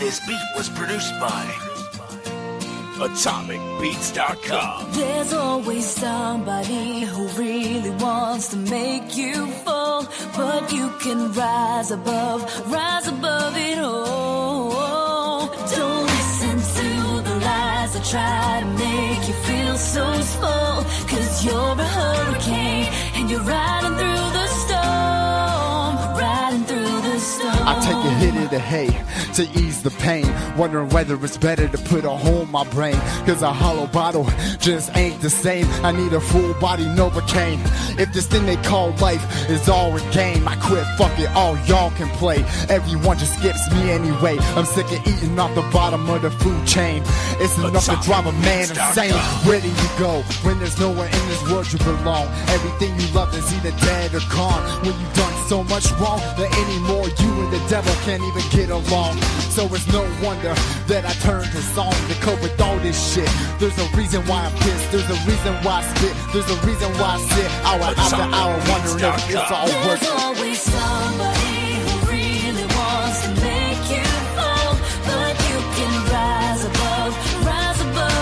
This beat was produced by AtomicBeats.com. There's always somebody who really wants to make you fall, but you can rise above it all. Don't listen to the lies that try to make you feel so small, 'cause you're a hurricane and you're riding through the storm, riding through the storm. I take a hit of the hay to ease the pain, wondering whether it's better to put a hole in my brain, 'cause a hollow bottle just ain't the same. I need a full body Novocaine. If this thing they call life is all a game, I quit, fuck it, all y'all can play. Everyone just skips me anyway. I'm sick of eating off the bottom of the food chain. It's enough to drive a man insane. Where do you go when there's nowhere in this world you belong? Everything you love is either dead or gone. When you've done so much wrong that anymore you and the devil can't even get along. So it's no wonder that I turn to song to cope with all this shit. There's a reason why I'm pissed, there's a reason why I spit, there's a reason why I sit hour after hour wondering if it's all worth it. There's always somebody who really wants to make you fall, but you can rise above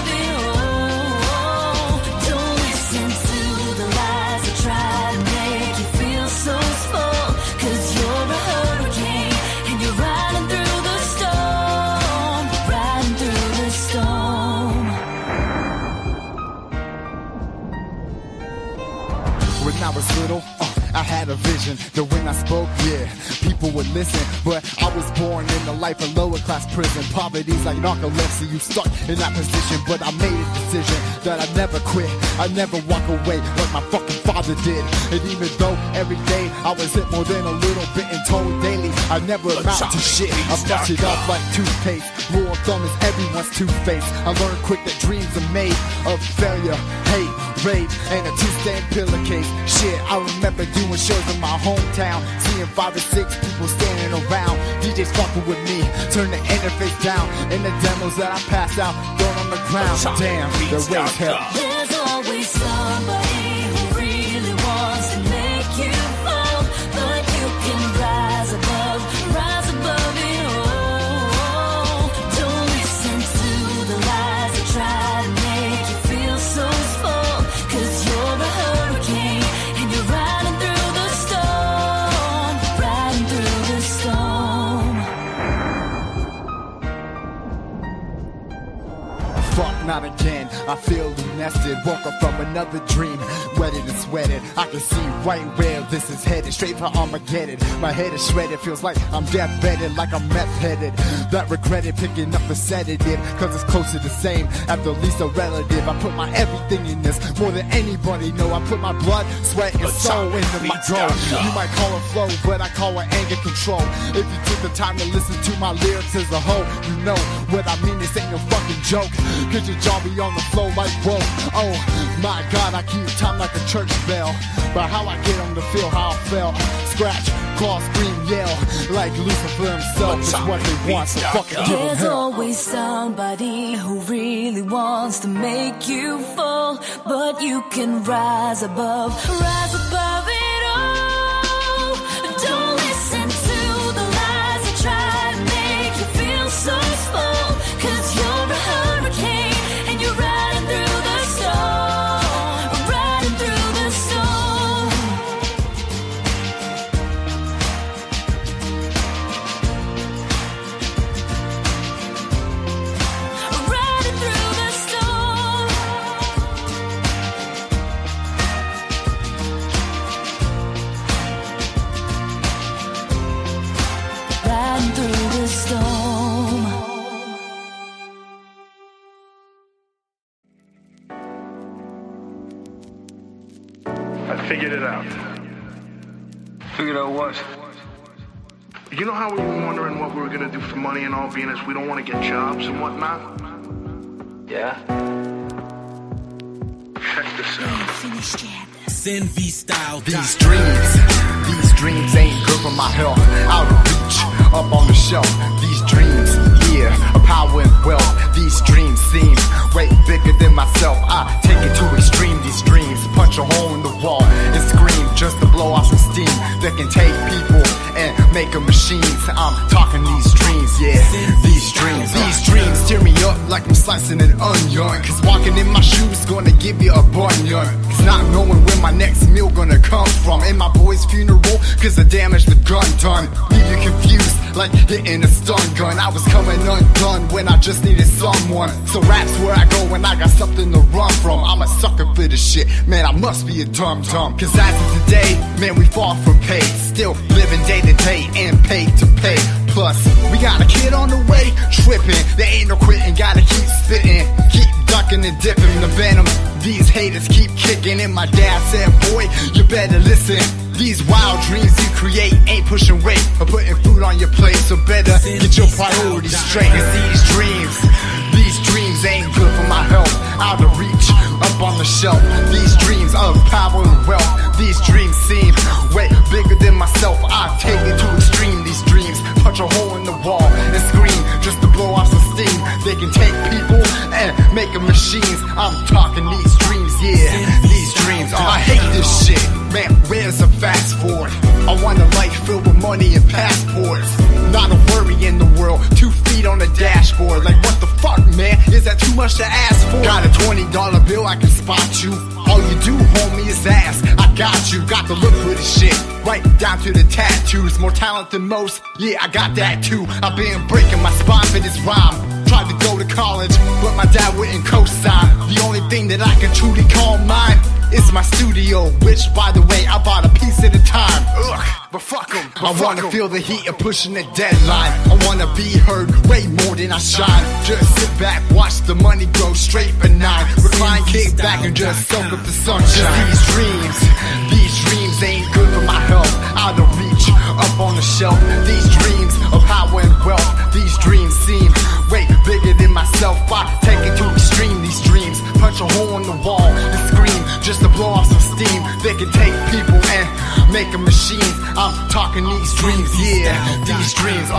it all. Don't listen to the lies that try to make you feel so small, 'cause you're a hurricane and you're riding through the storm, riding through the storm. When I was little, I had a vision that when I spoke, yeah, people would listen. But I was born in the life of lower class prison. Poverty's like narcolepsy, you stuck in that position. But I made a decision that I'd never quit, I'd never walk away like my fucking father did. And even though every day I was hit more than a little bit and told daily I never amount to shit, I bust it up like toothpaste. Rule of thumb is everyone's two-faced. I learned quick that dreams are made of failure, hate, rage, and a two-stand pillowcase. Shit, I remember doing shows in my hometown, seeing 5 or 6 people standing around. DJs fucking with me, turn the interface down, and the demos that I pass out thrown on the ground. Damn, the waves hell. There's always somebody who really wants to make you fall, but you can rise above it all. Don't listen to the lies that try to make you feel so small, 'cause you're a hurricane and you're riding through the storm, riding through the storm. Fuck, not again. I feel nested. Woke up from another dream, wetted and sweated. I can see right where this is headed, straight for Armageddon. My head is shredded, feels like I'm death-bedded, like I'm meth-headed. That regretted picking up a sedative, 'cause it's close to the same, at the least a relative. I put my everything in this, more than anybody know. I put my blood, sweat, and soul into my grow. You might call it flow, but I call it anger control. If you took the time to listen to my lyrics as a whole, you know what I mean, this ain't no fucking joke. 'Cause your jaw be on the flow like whoa. Oh my God, I keep time like a church bell. But how I get them to feel how I felt. Scratch, claw, scream, yell, like Lucifer himself is what they want, so fucking give them There's hell. always somebody who really wants to make you fall, but you can rise above it all. Don't listen to the lies that try to make you feel so small, 'cause you're a hurricane and you're riding through the storm, riding through the storm. Riding through the storm. Riding through the storm. I figured it out. Figured out what? You know how we were wondering what we were gonna do for money and all, being as we don't want to get jobs and whatnot? Yeah? Check this out. Sin V style. These dreams ain't good for my health. Out of reach, up on the shelf. These dreams, yeah, a power and wealth. These dreams seem way bigger than myself. I take it to extreme. These dreams punch a hole in the wall and scream just to blow off some steam that can take people and make them machines. I'm talking these dreams, yeah, these dreams. like I'm slicing an onion. Cause walking in my shoes gonna give you a bunion. Cause not knowing where my next meal gonna come from. In my boy's funeral, cause the damage the gun done. Leave you confused like hitting a stun gun. I was coming undone when I just needed someone. So rap's where I go when I got something to run from. I'm a sucker for this shit, man, I must be a dum-dum. Cause as of today, man, we far from paid. Still living day to day and paid to pay. Plus, we got a kid on the way, tripping. There ain't no quitting, gotta keep spitting. Keep ducking and dipping the venom. These haters keep kicking. And my dad said, boy, you better listen. These wild dreams you create ain't pushing weight or putting food on your plate. So better get your priorities straight. Cause these dreams ain't good for my health. Out of reach, up on the shelf. These dreams of power and wealth. These dreams seem way bigger than myself. I take it to extreme. These dreams punch a hole in the wall and scream just to blow off some steam. They can take people and make them machines. I'm talking these dreams, yeah, these dreams. I hate this shit, man, where's the fast forward? I want a life filled with money and passports. Not a worry in the world, 2 feet on the dashboard. Like what the fuck, man, is that too much to ask for? Got a $20 bill, I can spot you. All you do, homie, is ask. I got you, got the look for this shit. Right down to the tattoos, more talent than most. Yeah, I got that too. I've been breaking my spine for this rhyme. Tried to go to college, but my dad wouldn't co-sign. The only thing that I can truly call mine is my studio, which, by the way, I bought a piece at a time. Ugh, but fuck 'em. I wanna feel the heat of pushing the deadline. I wanna be heard way more than I shine. Just sit back, watch the money grow straight benign. Recline, kick back, and just soak up the sunshine. These dreams ain't good for my health. Out of reach, up on the shelf. These dreams of power and wealth. These dreams seem way bigger than myself. I take it to extreme. These dreams punch a hole in the wall and scream just to blow off some steam. They can take people and make them machines. I'm talking these dreams, yeah, these dreams,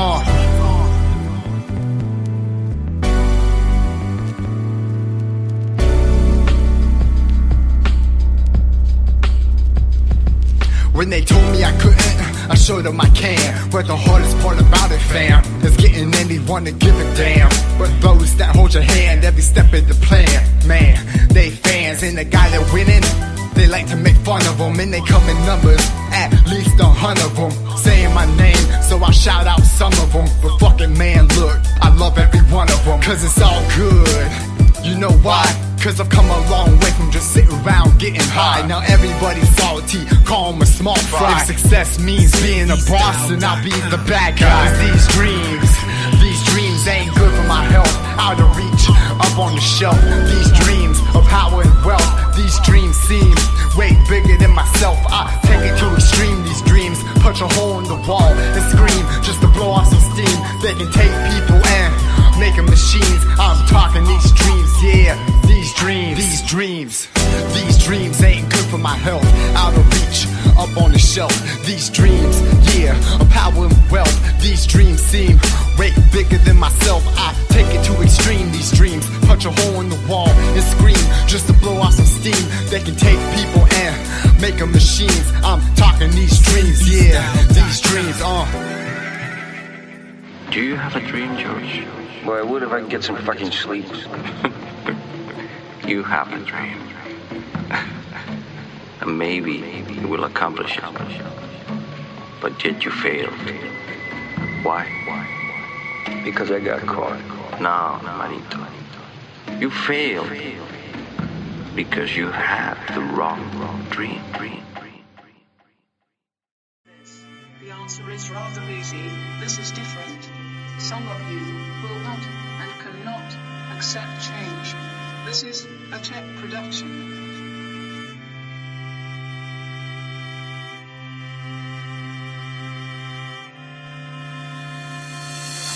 When they told me I couldn't, I showed them I can. But the hardest part about it, fam, is getting anyone to give a damn. But those that hold your hand every step of the plan, man, they fans. And the guy that winning, they like to make fun of them. And they come in numbers, at least 100 of them. Saying my name, so I shout out some of them. But fucking man, look, I love every one of them. Cause it's all good, you know why? Cause I've come a long way from just sitting around getting high. Now everybody's salty, call them a small fry. If success means being a boss, then I'll be the bad guy. These dreams ain't good for my health. Out of reach, up on the shelf. These dreams of power and wealth. These dreams seem way bigger than myself. I take it to extreme. These dreams punch a hole in the wall and scream just to blow off some steam. They can take people and make them machines. I'm talking these dreams, yeah, these dreams ain't good for my health. Out of reach, up on the shelf. These dreams, yeah, of power and wealth. These dreams seem way bigger than myself. I take it to extreme. These dreams punch a hole in the wall and scream just to blow off some steam. They can take people and make them machines. I'm talking these dreams, yeah, these dreams, Do you have a dream, George? Well, I would if I could get some fucking sleep. You have a dream. And maybe you will accomplish it. But yet you failed. Why? Because I got caught. No, Marito. You failed because you had the wrong dream. The answer is rather easy. This is different. Some of you will not and cannot accept change. This is a tech production.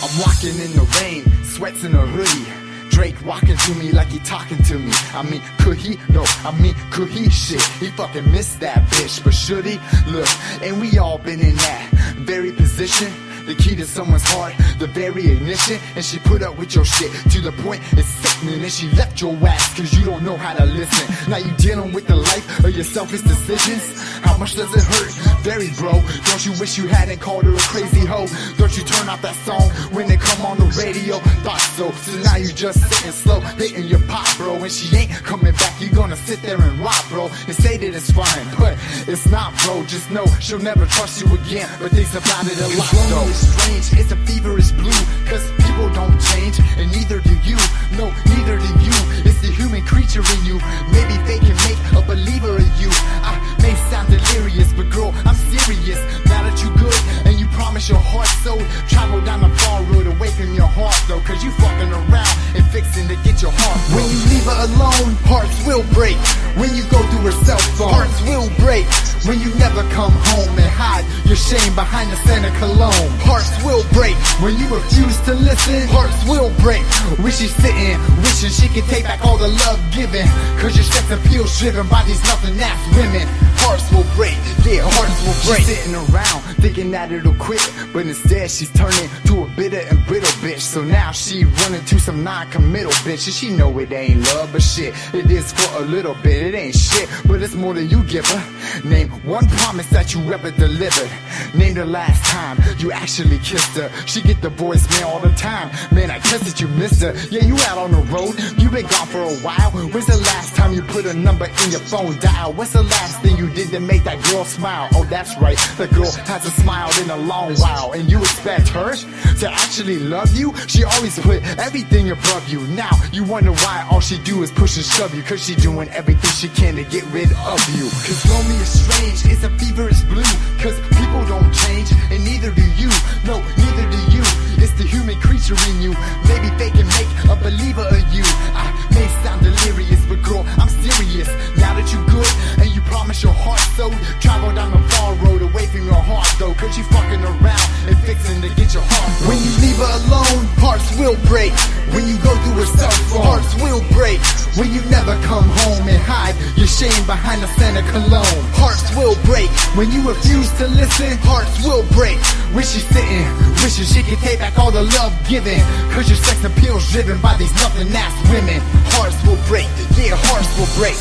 I'm walking in the rain, sweats in a hoodie. Drake walking to me like he talking to me. I mean, could he? No, I mean, could he? Shit, he fucking missed that bitch. But should he? Look, and we all been in that very position. The key to someone's heart, the very ignition. And she put up with your shit to the point it's sickening. And she left your ass cause you don't know how to listen. Now you dealing with the life of your selfish decisions. How much does it hurt? Very, bro. Don't you wish you hadn't called her a crazy hoe? Don't you turn off that song when it come on the radio? Thought so. So now you just sitting slow, hitting your pop, bro. When she ain't coming back, you gonna sit there and rock, bro, and say that it's fine, but it's not, bro. Just know she'll never trust you again, but thinks about it a lot, though. It's strange, it's a feverish blue, cause people don't change, and neither do you. No, neither do you. It's the human creature in you. Maybe they can make a believer of you. I may sound delirious, but girl, I'm serious. Now that you good and you promise your heart so, travel down the far road away from your heart, though, cause you fucking around and fixing to get your heart broke. When you leave her alone, hearts will break. When you go through her cell phone, hearts will break. When you never come home and hide your shame behind the scent of cologne, hearts will break. When you refuse to listen, hearts will break. When she's sitting, wishing she could take back all the love given, cause your sex appeal's driven by these nothing-ass women. Hearts will break, yeah, hearts will break. She's sitting around thinking that it'll quit, but instead she's turning to a bitter and brittle bitch. So now she running to some non-committal bitch, and she know it ain't love, but shit, it is for a little bit. It ain't shit, but it's more than you give her. Name one promise that you ever delivered. Name the last time you actually kissed her. She get the voicemail all the time. Man, I guess that you missed her. Yeah, you out on the road, you been gone for a while. When's the last time you put a number in your phone dial? What's the last thing you did to make that girl smile? Oh, that's right, the girl hasn't smiled in a long while, and you expect her to actually love you? She always put everything above you. Now you wonder why all she do is push and shove you, cause she doing everything she can to get rid of you. Cause lonely is strange, it's a feverish blue, cause people don't change, and neither do you. No, neither do you. It's the human creature in you. Maybe they can make a believer of you. I may sound delirious, but girl, I'm serious. Now that you good and you promise your heart so, travel down the far road away from your heart, though, cause you fucking around and fixing to get your heart broke. When you leave her alone, hearts will break. When you go through her cell phone, hearts will break. When you never come home and hide your shame behind the scent of cologne, hearts will break. When you refuse to listen, hearts will break. When she's sitting, wishing she could take back all the love given, cause your sex appeal's driven by these nothing-ass women. Hearts will break, yeah, hearts will break.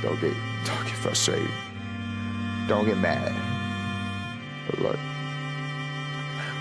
Don't get frustrated. Don't get mad. But look,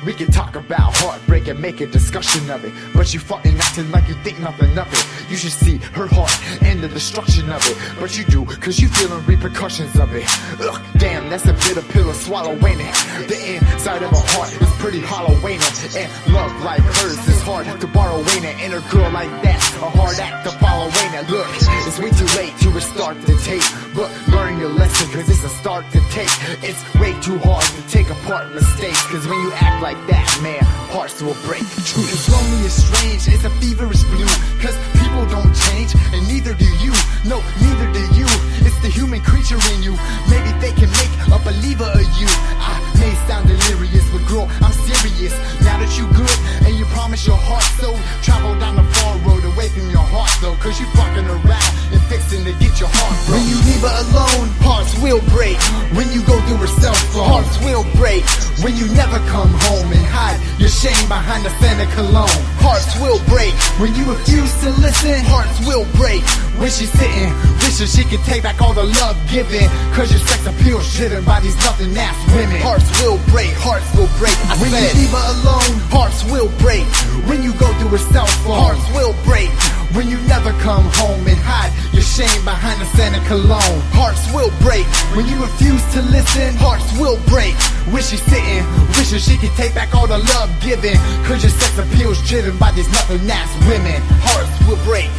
we can talk about heartbreak and make a discussion of it, but you fucking acting like you think nothing of it. You should see her heart and the destruction of it, but you do, cause you feeling repercussions of it. Ugh, damn, that's a bitter pill to swallow, ain't it? The inside of a heart is pretty hollow, ain't it? And love like hers is hard to borrow, ain't it? And a girl like that's a hard act to follow, ain't it? Look, it's way too late to restart the tape, but learn your lesson, cause it's a start to take. It's way too hard to take apart mistakes, cause when you act like that, man, hearts will break. True, it's lonely, it's strange, it's a feverish blue, cause people don't change, and neither do you. No, neither do you. It's the human creature in you. Maybe they can make a believer of you. I may sound delirious, but girl, I'm serious. Now that you good and you promise your heart so, travel down the far road away from your heart, though, cause you fucking around and fixing to get your heart broke. When you leave her alone, hearts will break. When you go through her cell phone, hearts will break. When you never come home and hide your shame behind the scent of cologne, hearts will break. When you refuse to listen, hearts will break. When she's sitting, wishing she could take back all the love given, cause your sex appeal's driven by these nothing-ass women. Hearts will break, hearts will break. When you leave her alone, hearts will break. When you go through her cell phone, hearts will break. When you never come home and hide your shame behind the scent of cologne, hearts will break. When you refuse to listen, hearts will break. When she's sitting, wishing she could take back all the love given, cause your sex appeal's driven by these nothing-ass women. Hearts will break,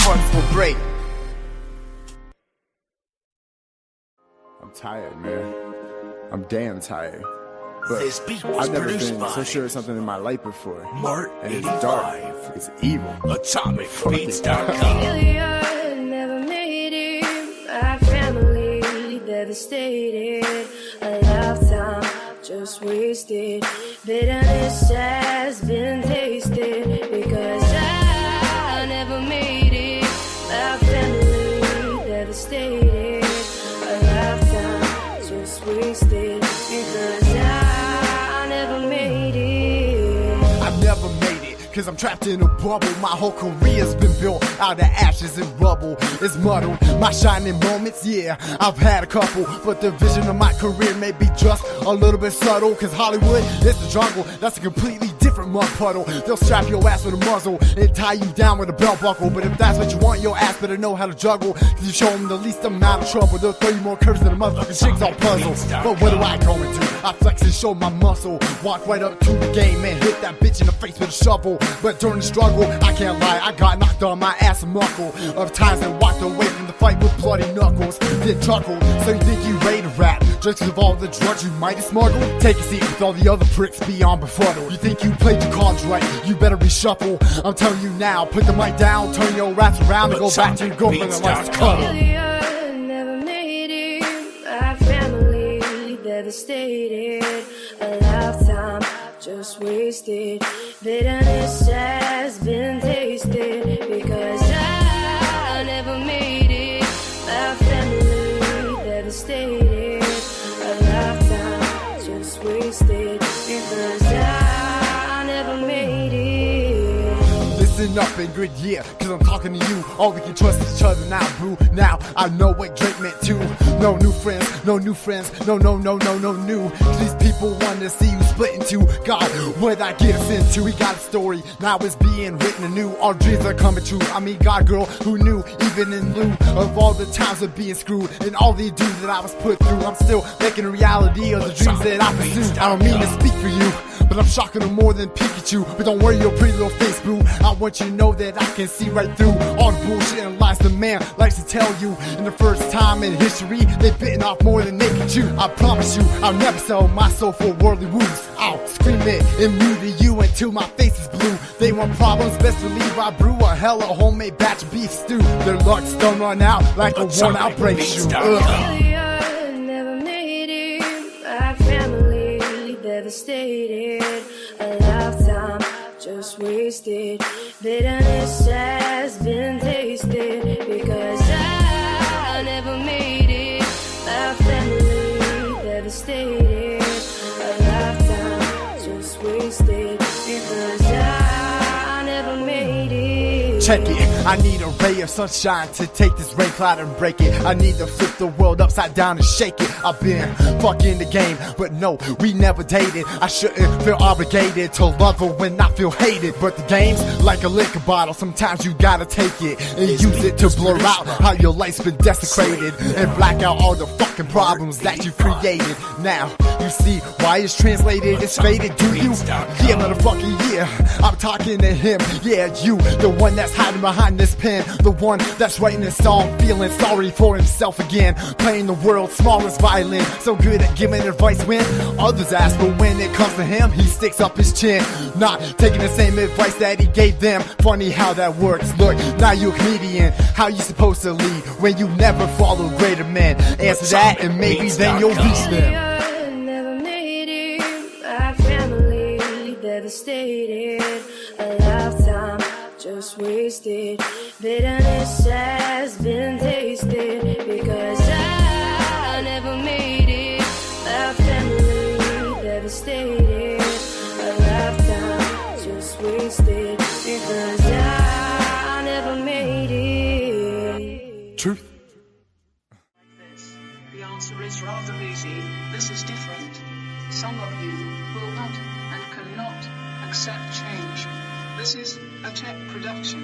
hearts will break. I'm tired, man. I'm damn tired. But This beat was I've never produced been by so sure of something in my life before. Mart And it's 85. dark. It's evil. AtomicBeats.com. Failure, never made it. My family devastated. A lifetime just wasted. Bitterness has been tasted because I never made it. My family devastated. A lifetime just wasted because I never made it. I've never made it, cause I'm trapped in a bubble. My whole career's been built out of ashes and rubble. It's muddled, my shining moments, yeah, I've had a couple. But the vision of my career may be just a little bit subtle, cause Hollywood is the jungle, that's a completely different mud puddle. They'll strap your ass with a muzzle and tie you down with a belt buckle. But if that's what you want, your ass better know how to juggle, cause you show them the least amount of trouble, they'll throw you more curves than a motherfucking jigsaw puzzle. But what do I go into? I flex and show my muscle, walk right up to the game and hit that bitch in the face with a shovel. But during the struggle, I can't lie, I got knocked on my ass a muckle of times and walked away from the fight with bloody knuckles, then chuckled. So you think you ready to rap, just with all the drugs you might have smuggled? Take a seat with all the other pricks beyond befuddled. You think you played your cards right, you better reshuffle. I'm telling you now, put the mic down, turn your raps around and go back to your girlfriend and let's cuddle. Failure, never made it. My family devastated. A lifetime just wasted. Bitterness has been tasted because I never made it. My family devastated. A lifetime just wasted because I never made it. Listen up and good year, cause I'm talking to you. All we can trust is each other now, boo. Now I know what Drake meant too. No new friends, no new friends, no new. These people want to see you split in two. God, what'd I get us into? We got a story, now it's being written anew. Our dreams are coming true. I mean, God, girl, who knew? Even in lieu of all the times of being screwed and all the dues that I was put through, I'm still making a reality of the dreams that I pursued. I don't mean to speak for you, but I'm shocking them more than Pikachu. But don't worry your pretty little face, boo. I want you to know that I can see right through all the bullshit and lies the man likes to tell you. In the first time in history, they've bitten off more than they can chew. I promise you, I'll never sell my soul for worldly woos. I'll scream it and mew to you until my face is blue. They want problems, best believe I brew a hella homemade batch of beef stew. Their luck's done run out like a worn out brake shoe. Failure, never made it. My family devastated. A lifetime just wasted. Bitterness has been tasted because I never made it. My family devastated. A lifetime just wasted because I never made it. Check it, I need a ray of sunshine to take this rain cloud and break it. I need to flip the world upside down and shake it. I've been fucking the game, but no, we never dated. I shouldn't feel obligated to love her when I feel hated. But the game's like a liquor bottle, sometimes you gotta take it and use it to blur out how your life's been desecrated and black out all the fucking problems that you created. Now, you see why it's translated, it's faded, do you? Yeah, motherfucking yeah, I'm talking to him. Yeah, you, the one that's hiding behind this pen, the one that's writing this song, feeling sorry for himself again, playing the world's smallest violin, so good at giving advice when others ask, but when it comes to him, he sticks up his chin, not taking the same advice that he gave them. Funny how that works. Look, now you're a comedian, how you supposed to lead when you never follow greater men? Answer that and maybe then you'll reach them. Failure, never made it. My family devastated. A lifetime just wasted. Bitterness has been tasted because I never made it. My family devastated. A lifetime just wasted because I never made it. Truth. The answer is rather easy. This is different. Some of you will not and cannot accept change. This is a tech production.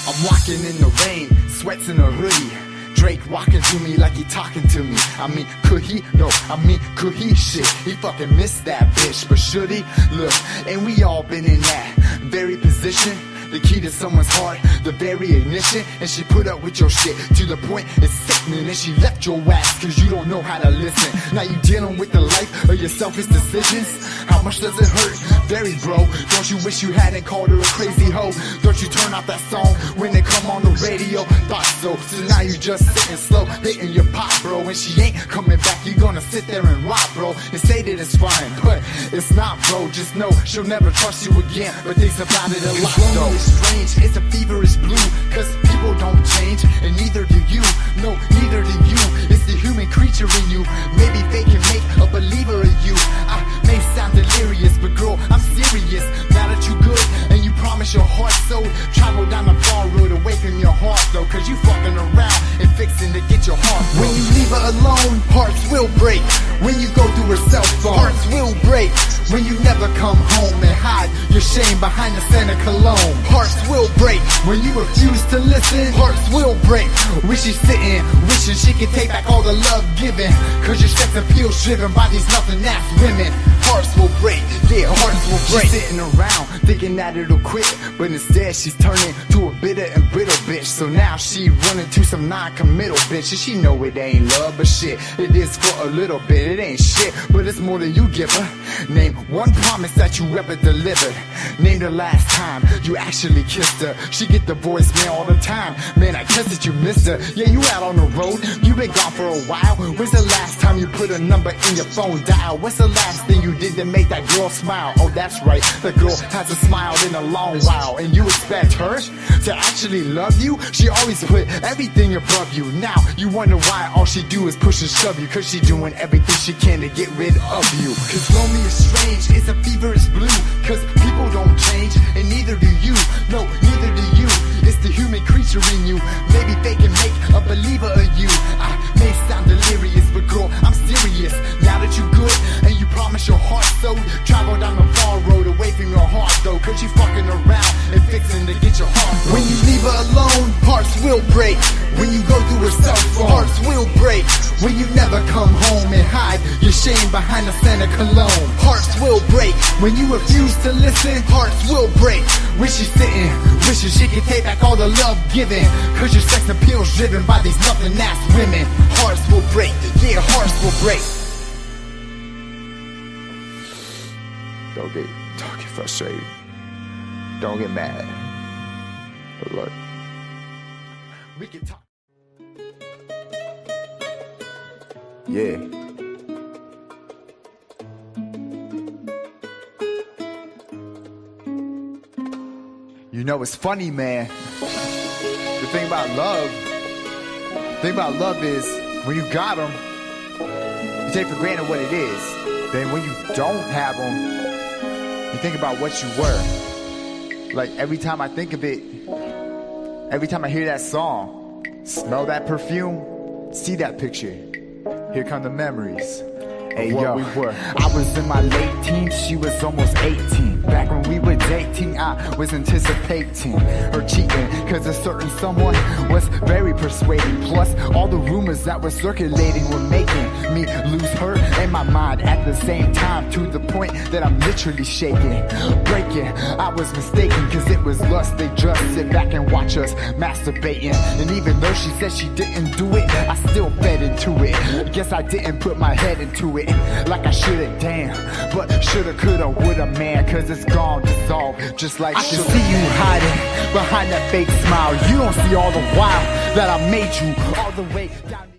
I'm walking in the rain, sweats in a hoodie. Drake walking to me like he talking to me. I mean, could he? No, I mean, could he? Shit, he fucking missed that bitch, but should he? Look, and we all been in that very position. The key to someone's heart, the very ignition. And she put up with your shit to the point it's sickening. And she left your ass cause you don't know how to listen. Now you dealing with the life of your selfish decisions. How much does it hurt? Very, bro. Don't you wish you hadn't called her a crazy hoe? Don't you turn off that song when they come on the radio? Thought so. So now you just sitting slow, hitting your pop, bro. And she ain't coming back, you gonna sit there and rock, bro. And say that it's fine, but it's not, bro. Just know she'll never trust you again. But thinks about it a lot, though. strange, it's a feverish blue, cause people don't change, and neither do you. No, neither do you. It's the human creature in you. Maybe they can make a believer of you. I may sound delirious, but girl, I'm serious. Now that you good and you promise your heart so, travel down the far road away from your heart though, cause you fucking around and fixing to get your heart broke. When you leave her alone, hearts will break. When you go through her cell phone, hearts will break. When you never come home and hide your shame behind the scent of cologne, hearts will break. When you refuse to listen, hearts will break. When she's sitting, wishing she could take back all the love given, cause your sex appeal's driven by these nothing-ass women. Hearts will break, yeah, hearts will break. She's sitting around thinking that it'll quit, but instead she's turning to a bitter and brittle bitch. So now she running to some non-committal bitch, and she know it ain't love, but shit, it is for a little bit. It ain't shit, but it's more than you give her. Name one promise that you ever delivered. Name the last time you actually kissed her. She get the voicemail all the time. Man, I guess that you missed her. Yeah, you out on the road, you been gone for a while. When's the last time you put a number in your phone dial? What's the last thing you did to make that girl smile? Oh, that's right, the girl hasn't smiled in a long while, and you expect her to actually love you? She always put everything above you. Now you wonder why all she do is push and shove you, cause she doing everything she can to get rid of you. Cause lonely is strange, it's a feverish blue, cause people don't change, and neither do you. No, neither do you. It's the human creature in you. Maybe they can make a believer of you. I may sound delirious, but girl, I'm serious. Now that you good and you promise your heart so, travel down the far road away from your heart though, cause you fucking around and fixing to get your heart broke. When you leave her alone, hearts will break. When you go through her cell phone, hearts will break. When you never come home and hide your shame behind the scent of cologne, hearts will break. When you refuse to listen, hearts will break. When she's sitting, wishing she could take back all the love given, cause your sex appeal's driven by these nothing-ass women. Hearts will break, yeah, hearts will break. Don't get frustrated. Don't get mad. But look, we can talk. Yeah. You know, it's funny, man. The thing about love is when you got them, you take for granted what it is. Then when you don't have them, you think about what you were. Like every time I think of it, every time I hear that song, smell that perfume, see that picture, here come the memories. Hey yo, I was in my late teens, she was almost 18. Back when we were dating, I was anticipating her cheating, cause a certain someone was very persuading. Plus, all the rumors that were circulating were making me lose her and my mind at the same time, to the point that I'm literally shaking, breaking. I was mistaken, cause it was lust. They just sit back and watch us masturbating. And even though she said she didn't do it, I still fed into it. Guess I didn't put my head into it like I should've, damn. But shoulda, coulda, woulda, man, cause it's gone, dissolved, just like I can see you hiding behind that fake smile. You don't see all the while that I made you all the way down.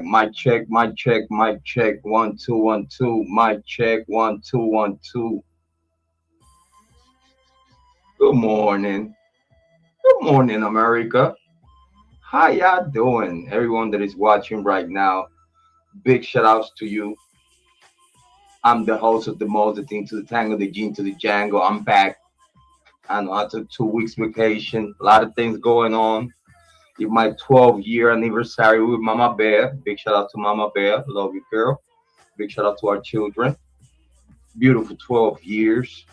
Mic check, 1 2 1 2, mic check, 1 2 1 2. Good morning. Good morning, America. How y'all doing? Everyone that is watching right now, big shout outs to you. I'm the host of the Thing to the Tango, the Gene to the Django. I'm back. I know I took 2 weeks vacation. A lot of things going on. It's my 12-year anniversary with Mama Bear. Big shout out to Mama Bear. Love you, girl. Big shout out to our children. Beautiful 12 years.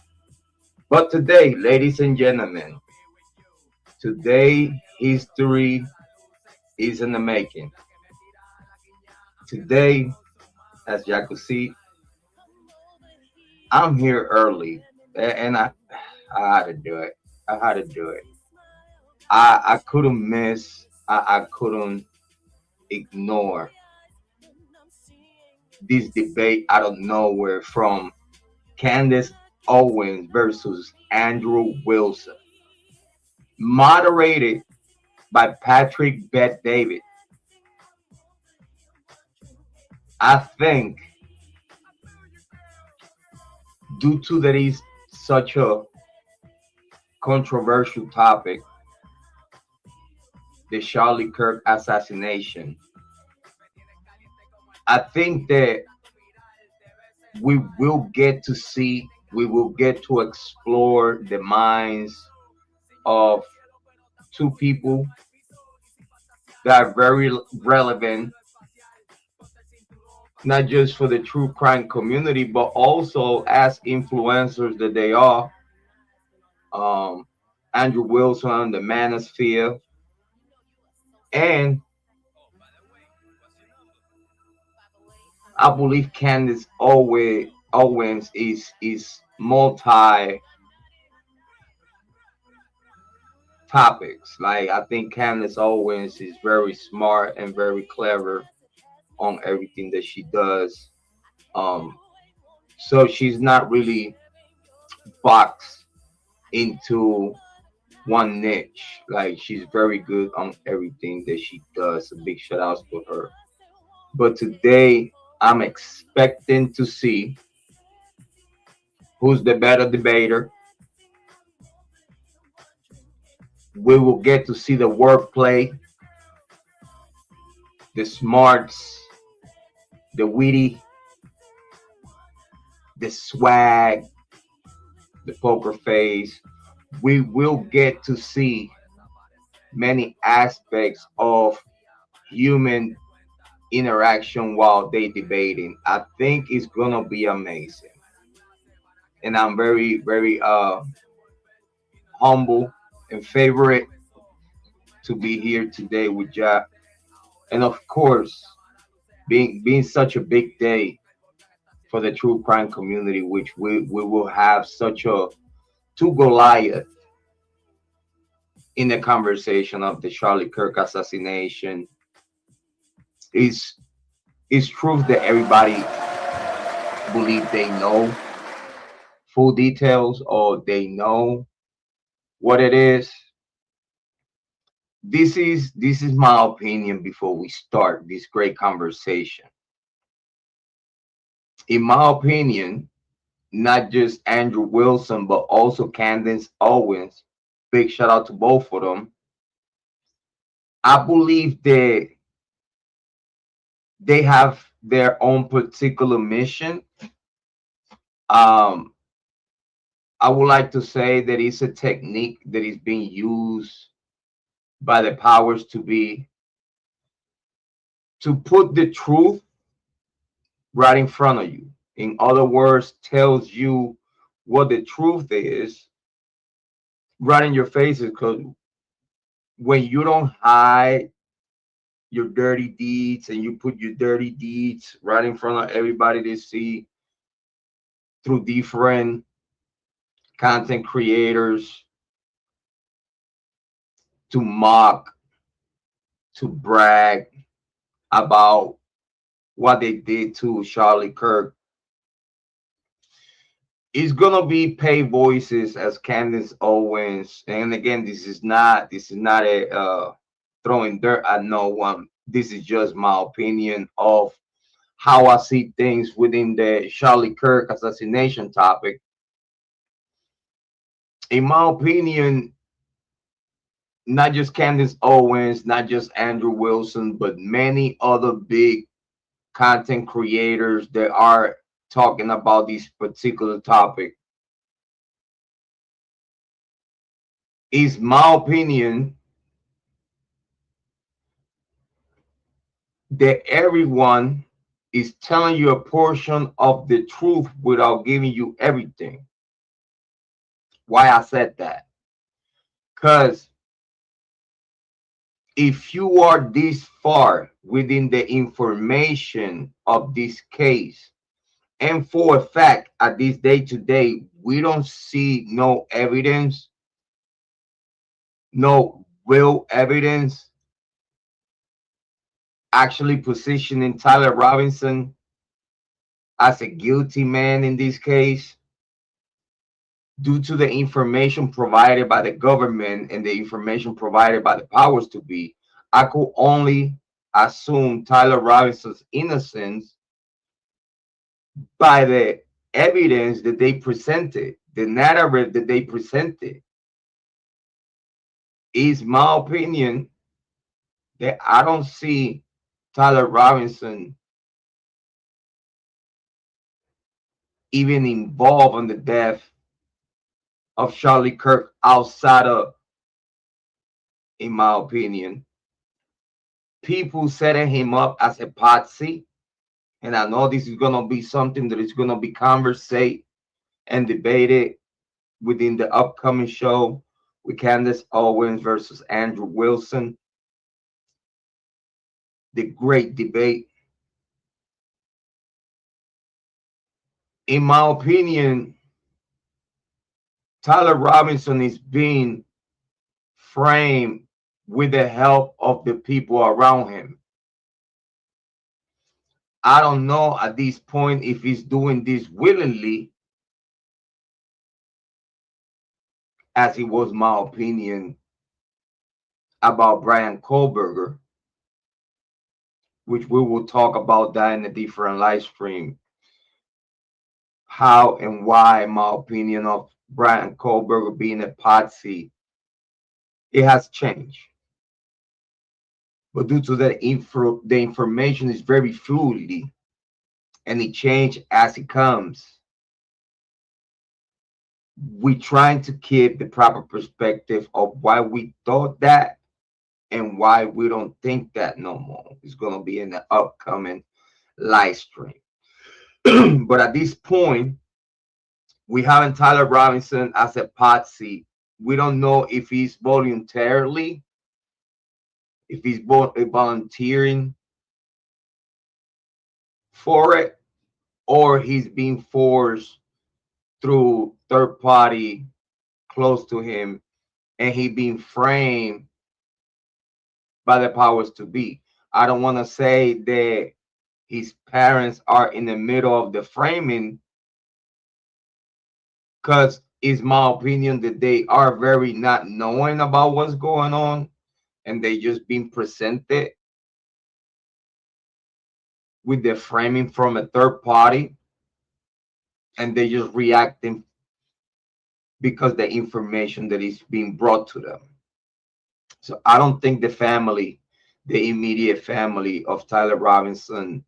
But today, ladies and gentlemen, today history is in the making. Today, as y'all could see, I'm here early, and I had to do it. I had to do it. I couldn't miss. I couldn't ignore this debate out of nowhere from Candace Owens versus Andrew Wilson, moderated by Patrick Bet David. I think due to that is such a controversial topic, the Charlie Kirk assassination, I think that we will get to see, we will get to explore the minds of two people that are very relevant, not just for the true crime community, but also as influencers that they are. Andrew Wilson, the Manosphere, and I believe Candace Owens is multi topics. Like I think Candace Owens is very smart and very clever on everything that she does. So she's not really boxed into one niche. Like she's very good on everything that she does. A big shout out to her. But today I'm expecting to see who's the better debater. We will get to see the wordplay, the smarts, the witty, the swag, the poker face. We will get to see many aspects of human interaction while they debating. I think it's gonna be amazing, and I'm very very humble and favorite to be here today with you. And of course, being such a big day for the true crime community, which we will have such a two Goliath in the conversation of the Charlie Kirk assassination is truth that everybody believe they know full details or they know what it is. This is my opinion before we start this great conversation. In my opinion, not just Andrew Wilson, but also Candace Owens, big shout out to both of them. I believe that they have their own particular mission. I would like to say that it's a technique that is being used by the powers to be to put the truth right in front of you. In other words, tells you what the truth is right in your faces. Because when you don't hide your dirty deeds and you put your dirty deeds right in front of everybody to see through different content creators to mock, to brag about what they did to Charlie Kirk, it's gonna be paid voices as Candace Owens. And again, this is not a throwing dirt at no one. This is just my opinion of how I see things within the Charlie Kirk assassination topic. in my opinion, not just Candace Owens, not just Andrew Wilson, but many other big content creators that are talking about this particular topic, is my opinion that everyone is telling you a portion of the truth without giving you everything. Why I said that? Because if you are this far within the information of this case, and for a fact, at this day today, we don't see no evidence, no real evidence actually positioning Tyler Robinson as a guilty man in this case, due to the information provided by the government and the information provided by the powers to be. I could only assume Tyler Robinson's innocence by the evidence that they presented, the narrative that they presented. Is my opinion that I don't see Tyler Robinson even involved in the death of Charlie Kirk outside of, in my opinion, people setting him up as a patsy. And I know this is going to be something that is going to be conversed and debated within the upcoming show with Candace Owens versus Andrew Wilson. The great debate. In my opinion, Tyler Robinson is being framed with the help of the people around him. I don't know at this point if he's doing this willingly, as it was my opinion about Brian Kohlberger, which we will talk about that in a different live stream. How and why, in my opinion, of Brian Kohlberger being a patsy, it has changed. But due to that, the information is very fluidly, and it changes as it comes. We trying to keep the proper perspective of why we thought that and why we don't think that no more. It's going to be in the upcoming live stream. But at this point, we have Tyler Robinson as a patsy. We don't know if he's voluntarily, if he's volunteering for it, or he's being forced through third party close to him, and he being framed by the powers to be. I don't want to say that his parents are in the middle of the framing, because it's my opinion that they are very not knowing about what's going on, and they just being presented with the framing from a third party, and they just reacting because the information that is being brought to them. So I don't think the family, the immediate family of Tyler Robinson,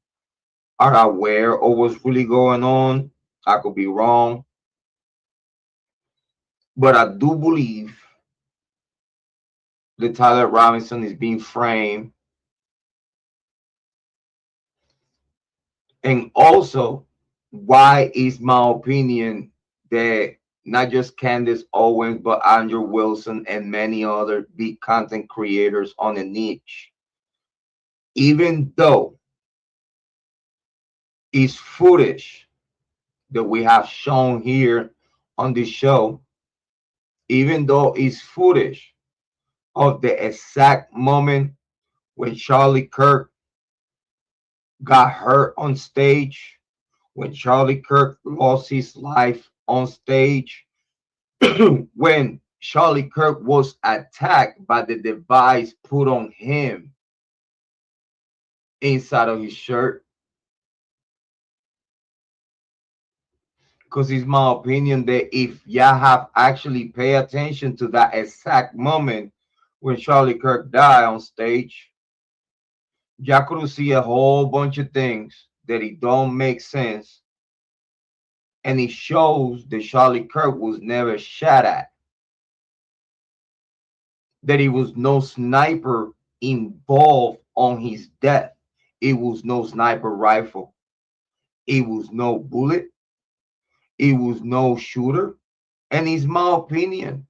are aware of what's really going on. I could be wrong, but I do believe that Tyler Robinson is being framed. And also, why is my opinion that not just Candace Owens, but Andrew Wilson and many other big content creators on a niche, even though it's footage that we have shown here on this show, even though it's footage of the exact moment when Charlie Kirk got hurt on stage, when Charlie Kirk lost his life on stage, when Charlie Kirk was attacked by the device put on him inside of his shirt. Because it's my opinion that if y'all have actually pay attention to that exact moment when Charlie Kirk died on stage, y'all could see a whole bunch of things that it don't make sense. And it shows that Charlie Kirk was never shot at. That it was no sniper involved on his death. It was no sniper rifle. It was no bullet. It was no shooter. And it's my opinion,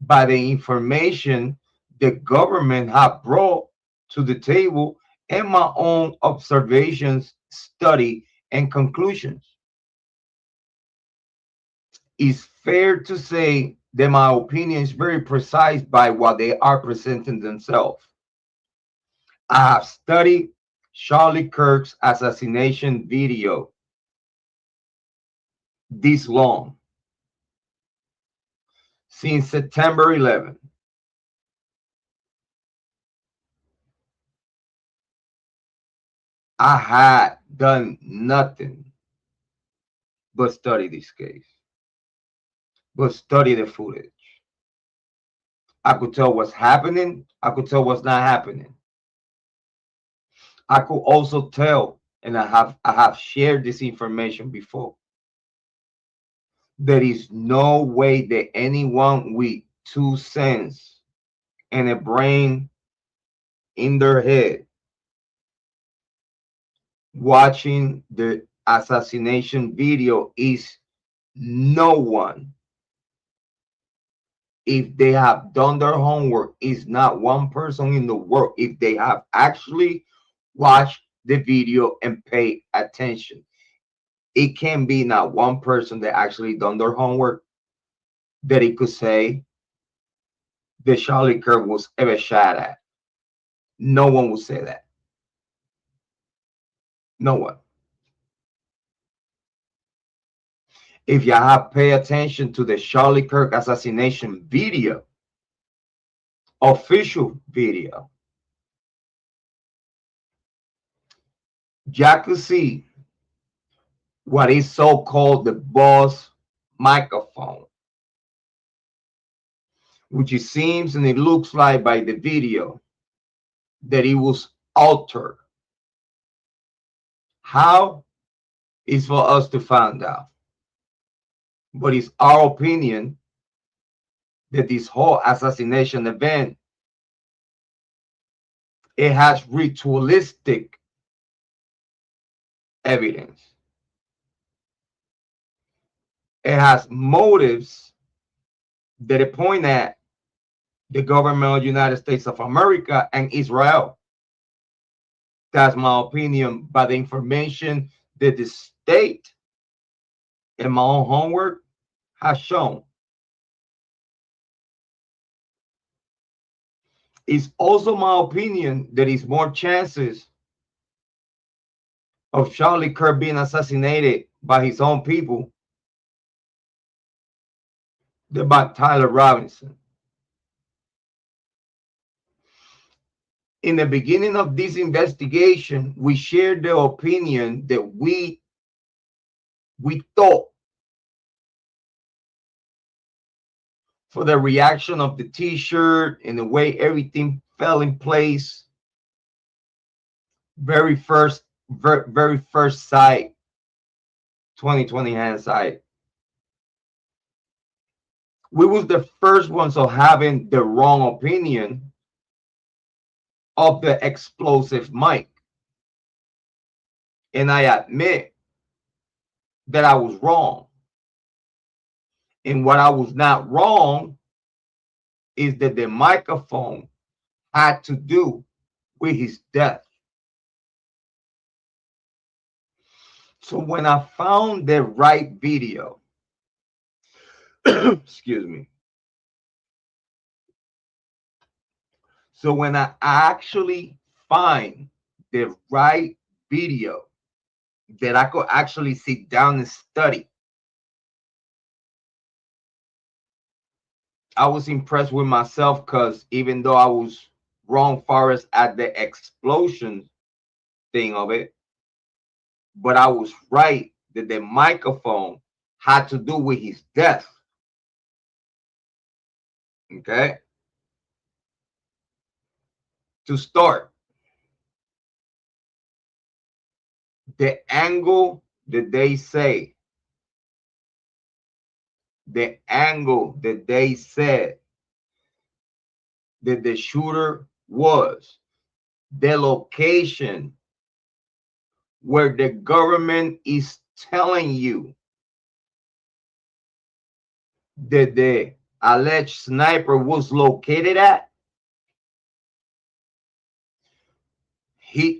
by the information the government have brought to the table and my own observations, study, and conclusions. It's fair to say that my opinion is very precise by what they are presenting themselves. I have studied Charlie Kirk's assassination video this long, since September 11. I had done nothing but study this case, but study the footage. I could tell what's happening. I could tell what's not happening. I could also tell, and I have shared this information before, there is no way that anyone with 2 cents and a brain in their head watching the assassination video is no one. If they have done their homework, is not one person in the world. If they have actually watched the video and pay attention, it can be not one person that actually done their homework that it could say that Charlie Kirk was ever shot at. No one will say that. No one. If you have paid attention to the Charlie Kirk assassination video, official video, you could see what is so-called the Boss microphone, which it seems and it looks like by the video that it was altered. How is for us to find out? But it's our opinion that this whole assassination event, it has ritualistic evidence. It has motives that point at the government of the United States of America and Israel. That's my opinion by the information that the state and my own homework has shown. It's also my opinion that is more chances of Charlie Kirk being assassinated by his own people than by Tyler Robinson. In the beginning of this investigation, we shared the opinion that we thought, for the reaction of the t-shirt and the way everything fell in place, very first sight, 2020 hindsight, we was the first ones of having the wrong opinion of the explosive mic. And I admit that I was wrong. And what I was not wrong is that the microphone had to do with his death. So when I found the right video, excuse me. So when I actually find the right video that I could actually sit down and study, I was impressed with myself, because even though I was wrong far as at the explosion thing of it, but I was right that the microphone had to do with his death. Okay? To start, the angle that they say, the angle that they said that the shooter was, the location where the government is telling you that the alleged sniper was located at,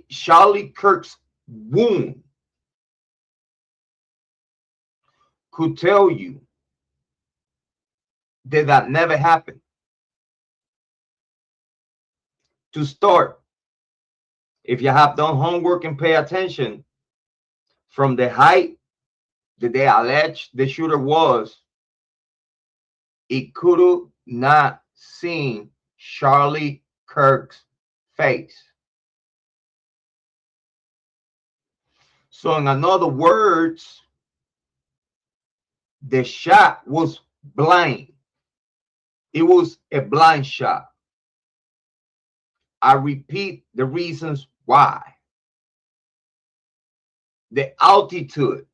Charlie Kirk's wound could tell you that that never happened. To start, if you have done homework and pay attention, from the height that they allege the shooter was, it could have not seen Charlie Kirk's face. So in other words, the shot was blind. It was a blind shot. I repeat the reasons why. The altitude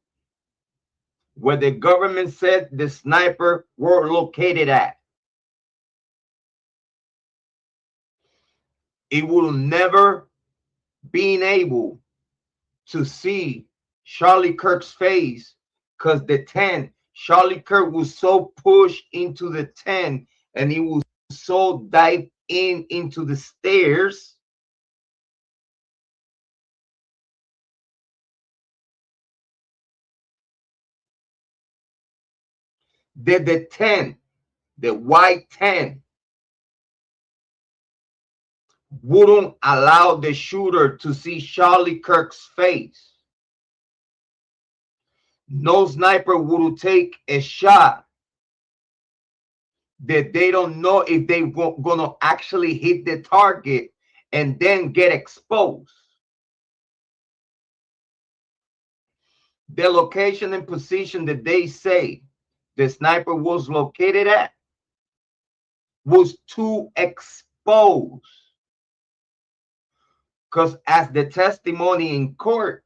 where the government said the sniper were located at, it will never be able to see Charlie Kirk's face, because the tent, Charlie Kirk was so pushed into the tent and he was so dived into the stairs that the tent, the white tent, wouldn't allow the shooter to see Charlie Kirk's face. No sniper would take a shot that they don't know if they gonna actually hit the target and then get exposed. The location and position that they say the sniper was located at was too exposed. Because as the testimony in court,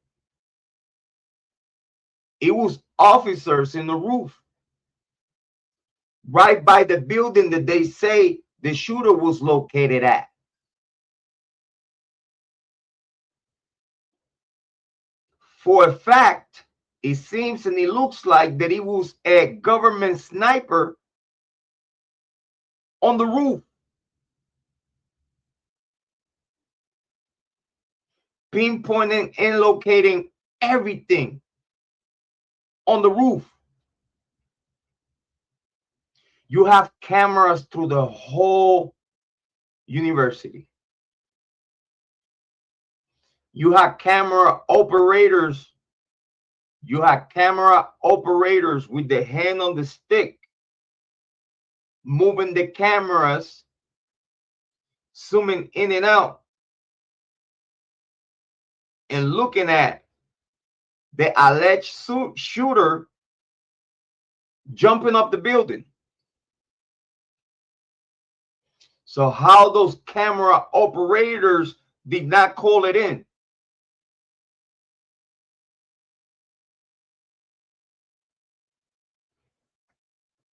it was officers in the roof right by the building that they say the shooter was located at. For a fact, it seems and it looks like that it was a government sniper on the roof, pinpointing and locating everything on the roof. You have cameras through the whole university. You have camera operators. You have camera operators with the hand on the stick, moving the cameras, zooming in and out, and looking at the alleged shooter jumping up the building. So how those camera operators did not call it in?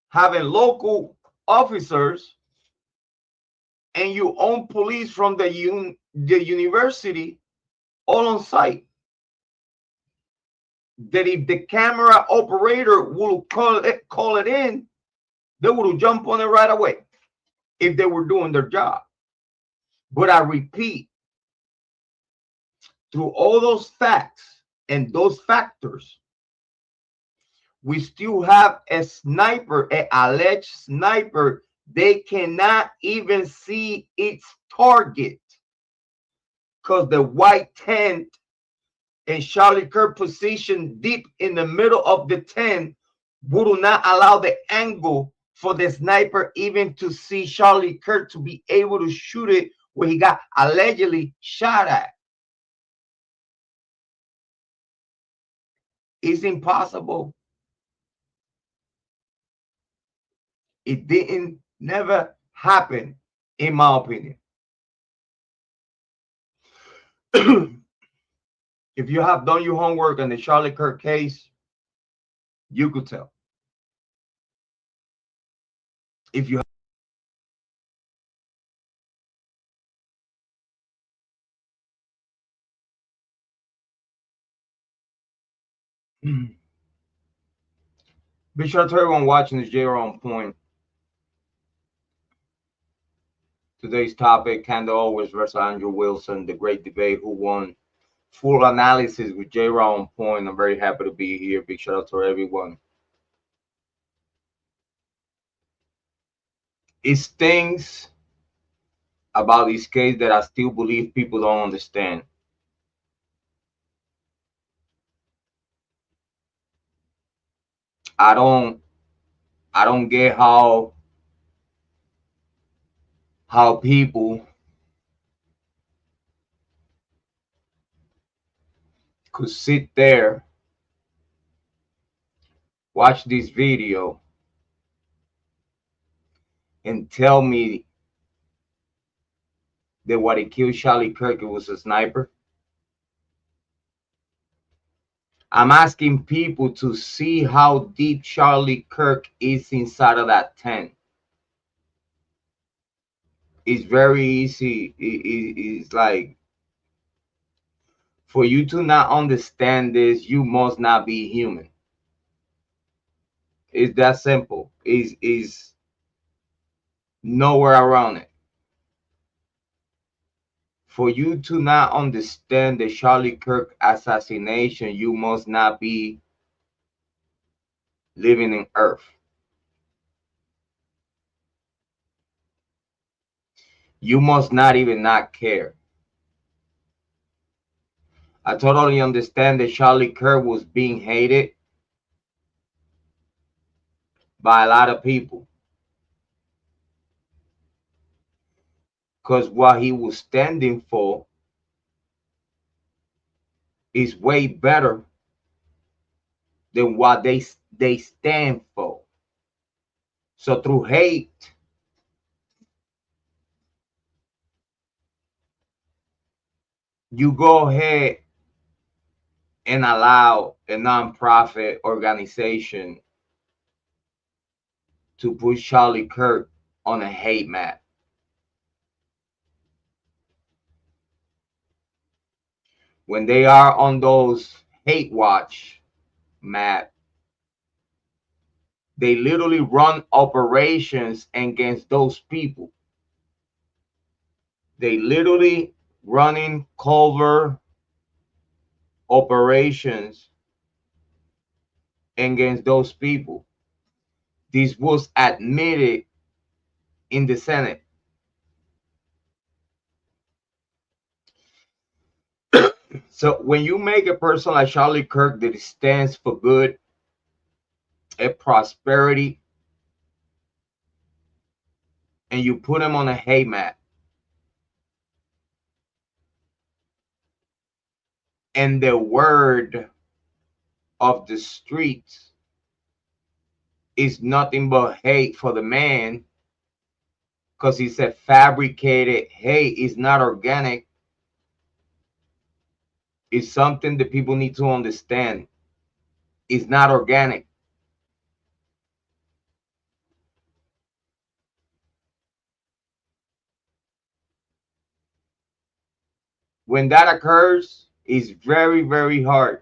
Having local officers and your own police from the university all on site, that if the camera operator will call it in, they would jump on it right away if they were doing their job. But I repeat, through all those facts and those factors, we still have a sniper, an alleged sniper. They cannot even see its target because the white tent and Charlie Kirk position deep in the middle of the tent would not allow the angle for the sniper even to see Charlie Kirk to be able to shoot it where he got allegedly shot at. It's impossible. It didn't never happen, in my opinion. If you have done your homework on the Charlie Kirk case, you could tell. If you be sure to everyone watching this J-Ro on Point. Today's topic, Candace Owens versus Andrew Wilson, the great debate, who won. Full analysis with J-Ro on Point. I'm very happy to be here. Big shout out to everyone. It's things about this case that I still believe people don't understand. I don't get how people could sit there, watch this video, and tell me that what it killed Charlie Kirk was a sniper. I'm asking people to see how deep Charlie Kirk is inside of that tent. It's very easy. It's like, for you to not understand this, you must not be human. It's that simple. Is nowhere around it. For you to not understand the Charlie Kirk assassination, you must not be living in Earth. You must not even not care. I totally understand that Charlie Kirk was being hated by a lot of people, because what he was standing for is way better than what they stand for. So through hate, you go ahead and allow a nonprofit organization to put Charlie Kirk on a hate map. When they are on those hate watch map, they literally run operations against those people. They literally running covert operations against those people. This was admitted in the Senate. So when you make a person like Charlie Kirk that stands for good and prosperity, and you put him on a hate map, and the word of the streets is nothing but hate for the man, because he said fabricated hate is not organic. It's something that people need to understand. It's not organic. When that occurs, it's very, very hard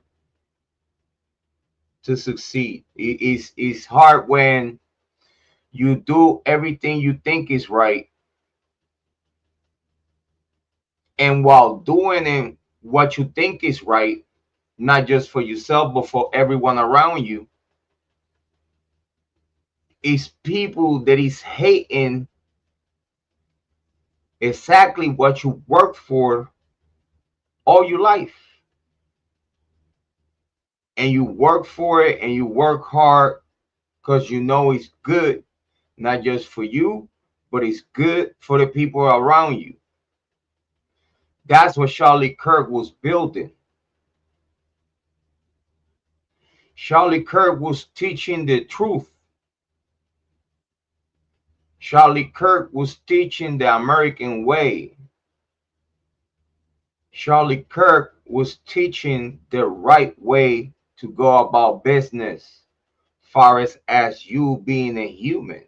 to succeed. It's hard when you do everything you think is right, and while doing what you think is right, not just for yourself but for everyone around you, is people that is hating exactly what you worked for all your life. And you work for it, and you work hard because you know it's good, not just for you, but it's good for the people around you. That's what Charlie Kirk was building. Charlie Kirk was teaching the truth. Charlie Kirk was teaching the American way. Charlie Kirk was teaching the right way to go about business, far as you being a human.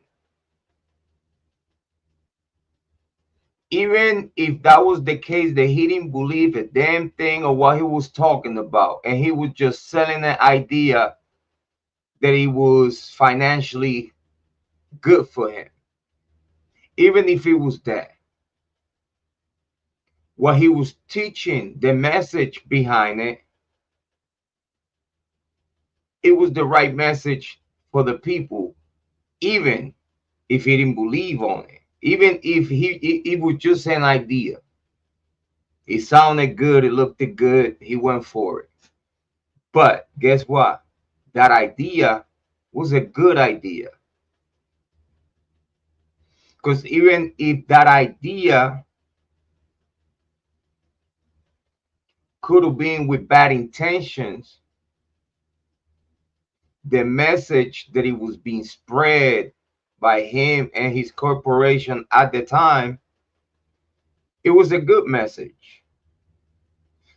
Even if that was the case, that he didn't believe a damn thing of what he was talking about, and he was just selling an idea that it was financially good for him. Even if it was that, what he was teaching, the message behind it, it was the right message for the people, even if he didn't believe on it, even if it was just an idea. It sounded good, it looked good, he went for it. But guess what? That idea was a good idea. Because even if that idea could have been with bad intentions, the message that it was being spread by him and his corporation at the time, it was a good message.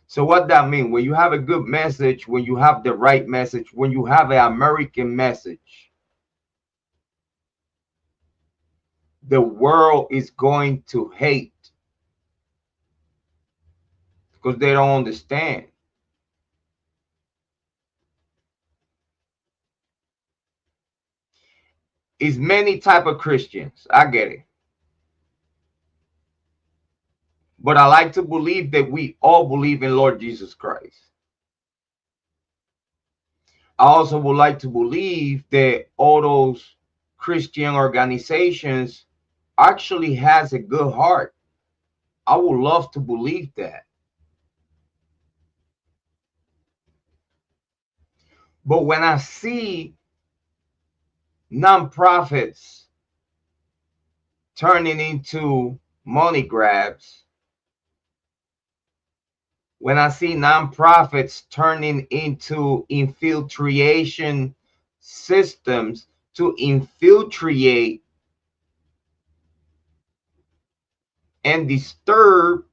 So what that means, when you have a good message, when you have the right message, when you have an American message, the world is going to hate because they don't understand. It's many type of Christians. I get it. But I like to believe that we all believe in Lord Jesus Christ. I also would like to believe that all those Christian organizations actually has a good heart. I would love to believe that. But when I see nonprofits turning into money grabs, when I see nonprofits turning into infiltration systems to infiltrate and disturb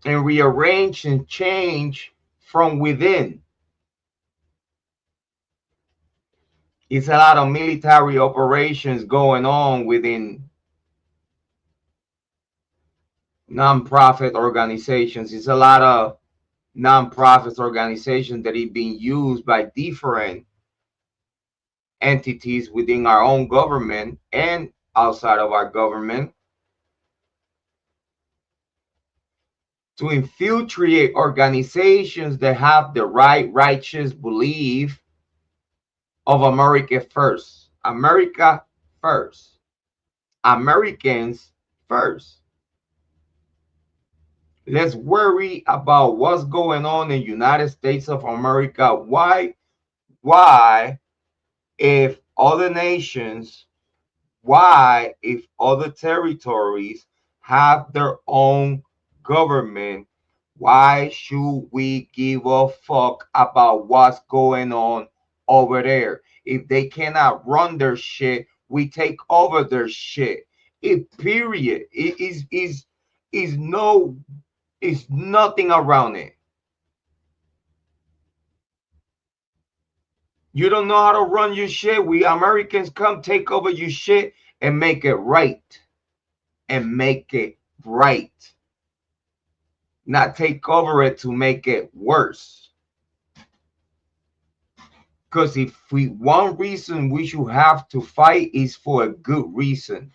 and rearrange and change from within. It's a lot of military operations going on within nonprofit organizations. It's a lot of nonprofit organizations that are being used by different entities within our own government and outside of our government to infiltrate organizations that have the righteous belief of America first. America first. Americans first. Let's worry about what's going on in the United States of America. Why, if other nations, why, if other territories have their own government, why should we give a fuck about what's going on over there? If they cannot run their shit, we take over their shit. Period. It is nothing around it. You don't know how to run your shit. We Americans come take over your shit and make it right. And make it right. Not take over it to make it worse. Because if one reason we should have to fight is for a good reason.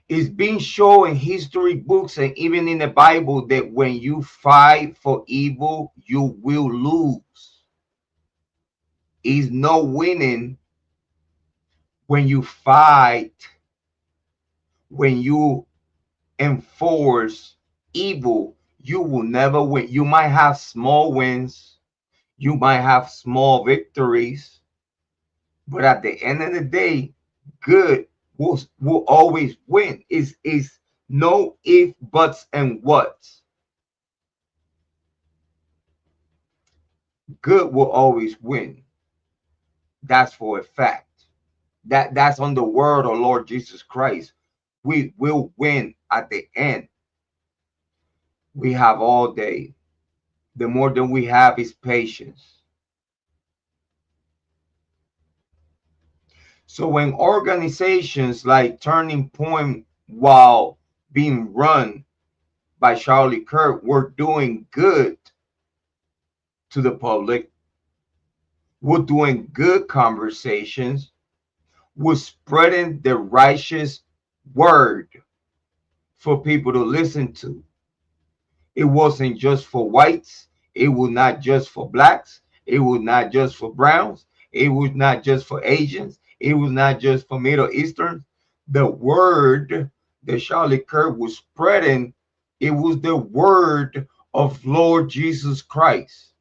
It's been shown in history books and even in the Bible that when you fight for evil, you will lose. It's no winning when you fight, when you enforce evil. You will never win. You might have small wins, you might have small victories, but at the end of the day, good will always win. Is no if, buts, and whats. Good will always win. That's for a fact. That's on the word of Lord Jesus Christ. We will win at the end. We have all day. The more than we have is patience. So when organizations like Turning Point, while being run by Charlie Kirk, were doing good to the public, we're doing good conversations, we're spreading the righteous word for people to listen to. It wasn't just for whites. It was not just for blacks. It was not just for browns. It was not just for Asians. It was not just for Middle Eastern. The word that Charlie Kirk was spreading, it was the word of Lord Jesus Christ.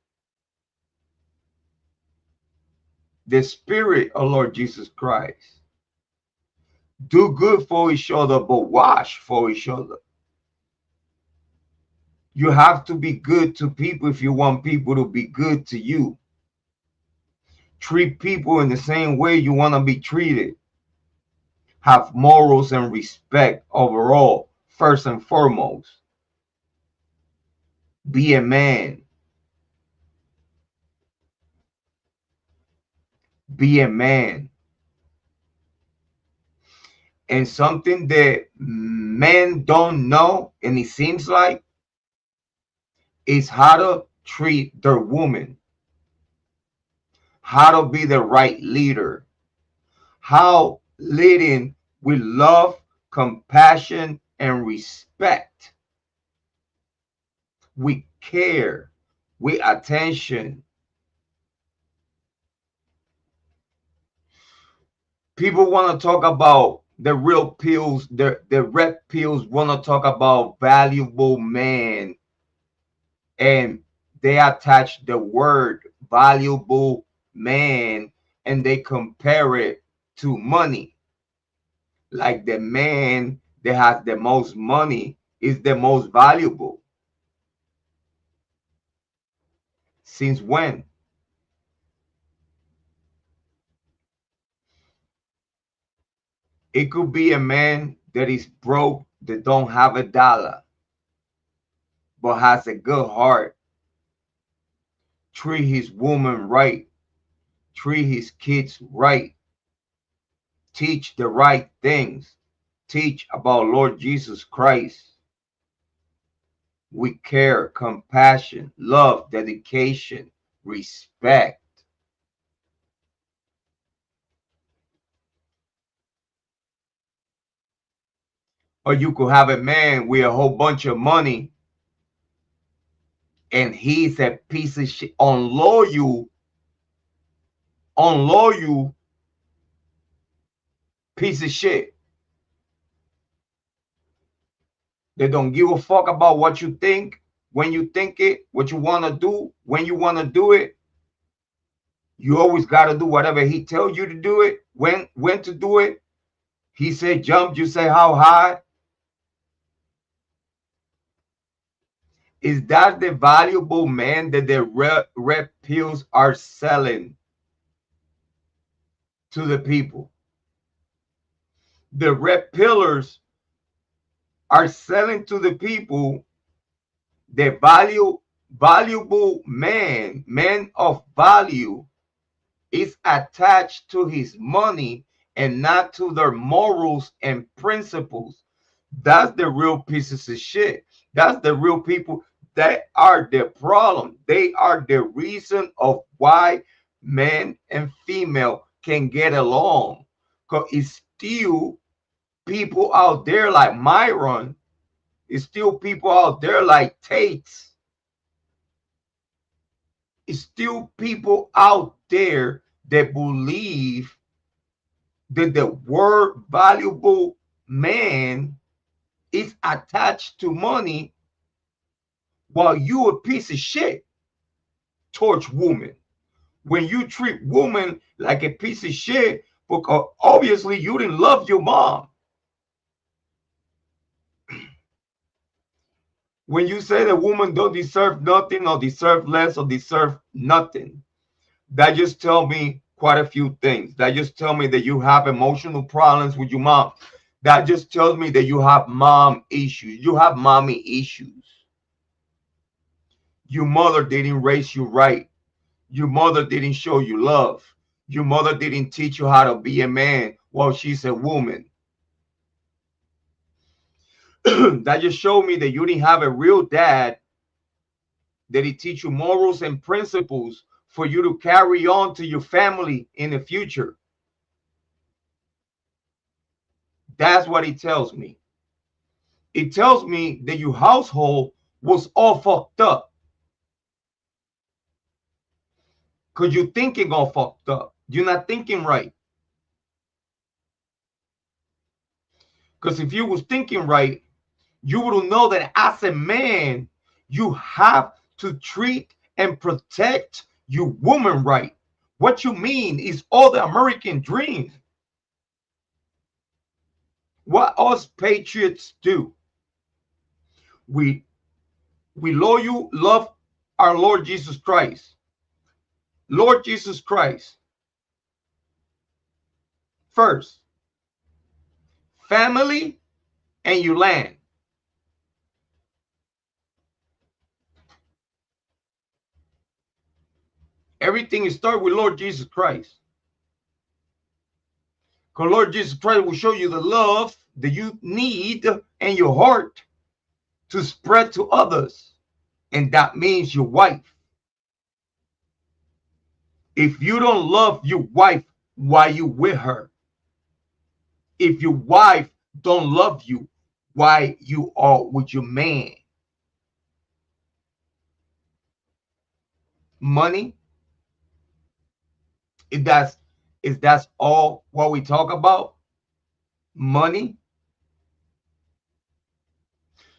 The spirit of Lord Jesus Christ. Do good for each other, but watch for each other. You have to be good to people if you want people to be good to you. Treat people in the same way you want to be treated. Have morals and respect overall, first and foremost. Be a man. Be a man. And something that men don't know, and it seems like, is how to treat their woman, how to be the right leader, how leading with love, compassion, and respect, with care, with attention. People want to talk about the real pills, the red pills want to talk about valuable man, and they attach the word valuable man and they compare it to money. Like the man that has the most money is the most valuable. Since when? It could be a man that is broke, that don't have a dollar, but has a good heart. Treat his woman right. Treat his kids right. Teach the right things. Teach about Lord Jesus Christ. With care, compassion, love, dedication, respect. Or you could have a man with a whole bunch of money and he's a piece of shit, unloyal piece of shit. They don't give a fuck about what you think, when you think it, what you want to do, when you want to do it. You always got to do whatever he tells you to do it, when to do it. He said jump, you say how high. Is that the valuable man that the red pills are selling to the people? The red pillars are selling to the people the valuable man of value is attached to his money and not to their morals and principles. That's the real pieces of shit. That's the real people that are the problem. They are the reason of why men and female can get along. Because it's still people out there like Myron. It's still people out there like Tates. It's still people out there that believe that the word valuable man is attached to money, while you a piece of shit towards women. When you treat women like a piece of shit, because obviously you didn't love your mom. When you say the woman don't deserve nothing or deserve less or deserve nothing, that just tell me quite a few things. That just tell me that you have emotional problems with your mom. That just tells me that you have mom issues. You have mommy issues. Your mother didn't raise you right. Your mother didn't show you love. Your mother didn't teach you how to be a man while she's a woman. That just showed me that you didn't have a real dad that he teach you morals and principles for you to carry on to your family in the future. That's what it tells me. It tells me that your household was all fucked up. Because you're thinking all fucked up. You're not thinking right. Because if you was thinking right, you would know that as a man, you have to treat and protect your woman right. What you mean is all the American dream. What us patriots do. We love our Lord Jesus Christ. Lord Jesus Christ. First, family and your land. Everything starts with Lord Jesus Christ. Because Lord Jesus Christ will show you the love that you need in your heart to spread to others. And that means your wife. If you don't love your wife, why you with her? If your wife don't love you, why you are with your man? Money? If that's all what we talk about? Money?